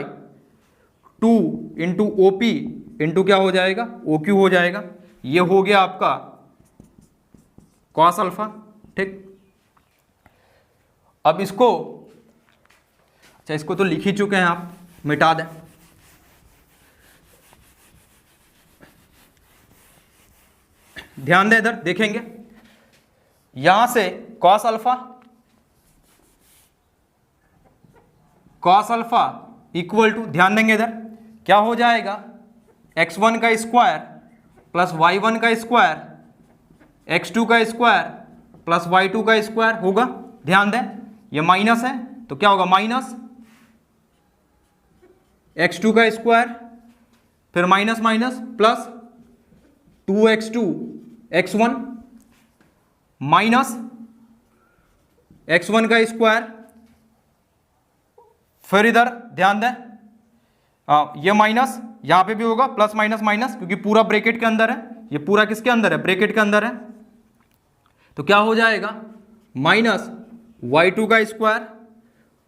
2 into OP into क्या हो जाएगा OQ हो जाएगा, ये हो गया आपका कॉस अल्फा, ठीक। अब इसको, अच्छा इसको तो लिख ही चुके हैं आप, मिटा दें। ध्यान दें इधर, देखेंगे यहां से कॉस अल्फा इक्वल टू, ध्यान देंगे इधर क्या हो जाएगा, x1 का स्क्वायर प्लस y1 का स्क्वायर, x2 का स्क्वायर प्लस y2 का स्क्वायर होगा। ध्यान दें ये माइनस है तो क्या होगा, माइनस x2 का स्क्वायर फिर minus minus plus 2x2 x1 minus x1 का स्क्वायर, फिर इधर ध्यान दें ये माइनस यहां पे भी होगा, प्लस माइनस माइनस, क्योंकि पूरा ब्रैकेट के अंदर है, ये पूरा किसके अंदर है, ब्रैकेट के अंदर है, तो क्या हो जाएगा माइनस y2 का square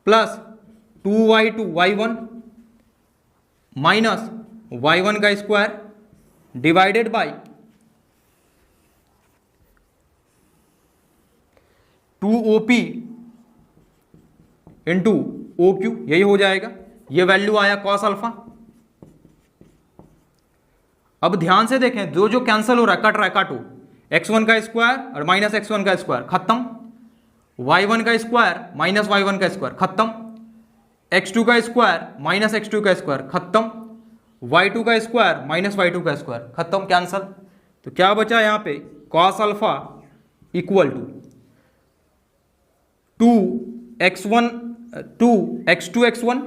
plus 2y2 y1 minus y1 का square divided by 2OP into OQ, यही हो जाएगा, ये वैल्यू आया कॉस अल्फा। अब ध्यान से देखें, जो जो कैंसिल हो रहा है, कट रहा है, काटो, x1 का स्क्वायर और माइनस x1 का स्क्वायर खत्म, y1 का स्क्वायर माइनस y1 का स्क्वायर खत्म, x2 का स्क्वायर माइनस x2 का स्क्वायर खत्म, y2 का स्क्वायर माइनस y2 का स्क्वायर खत्म, कैंसल। तो क्या बचा यहाँ पे, cos alpha equal to 2x2 x1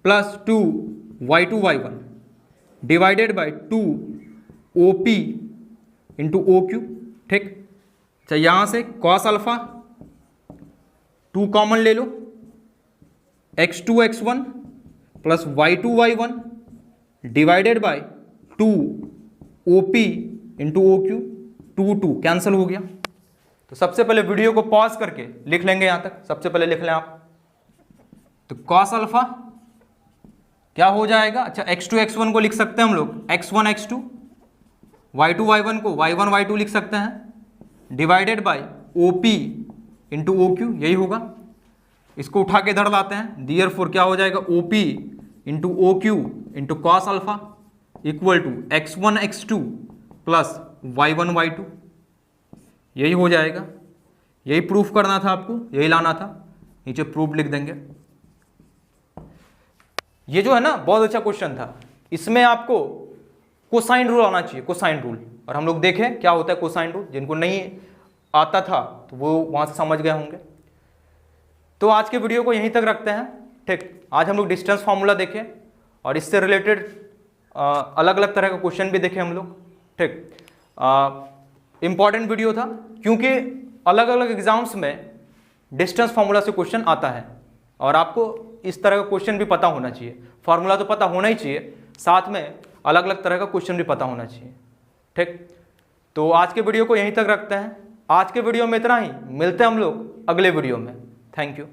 plus 2y2 y1 divided by 2OP into OQ, ठीक। अच्छा यहां से कॉस अल्फा 2 कॉमन ले लो, x2 x1 plus y2 y1 divided by 2OP into OQ, 2 cancel हो गया। तो सबसे पहले वीडियो को पॉज करके लिख लेंगे यहां तक, सबसे पहले लिख लें आप, तो कॉस अल्फा क्या हो जाएगा, अच्छा x2 x1 को लिख सकते हैं हम लोग x1 x2, y2 y1 को y1 y2 लिख सकते हैं, divided by OP into OQ, यही होगा। इसको उठा के इधर लाते हैं, देयरफॉर क्या हो जाएगा, OP into OQ into cos alpha, equal to x1 x2 plus y1 y2, यही हो जाएगा। यही प्रूफ करना था आपको, यही लाना था, नीचे प्रूफ लिख देंगे। ये जो है ना बहुत अच्छा क्वेश्चन था, इसमें आपको कोसाइन रूल आना चाहिए, कोसाइन रूल। और हम लोग देखें क्या होता है कोसाइन रूल, जिनको नहीं आता था तो वो वहां से समझ गए होंगे। तो आज के वीडियो को यहीं तक रखते हैं, ठीक। आज हम लोग डिस्टेंस फार्मूला देखें और इससे रिलेटेड अलग अलग तरह का क्वेश्चन भी देखें हम लोग, ठीक। इंपॉर्टेंट वीडियो था क्योंकि अलग अलग एग्जाम्स में डिस्टेंस फार्मूला से क्वेश्चन आता है और आपको इस तरह का क्वेश्चन भी पता होना चाहिए। फार्मूला तो पता होना ही चाहिए, साथ में अलग अलग तरह का क्वेश्चन भी पता होना चाहिए, ठीक। तो आज के वीडियो को यहीं तक रखते हैं। आज के वीडियो में इतना ही, मिलते हैं हम लोग अगले वीडियो में। Thank you.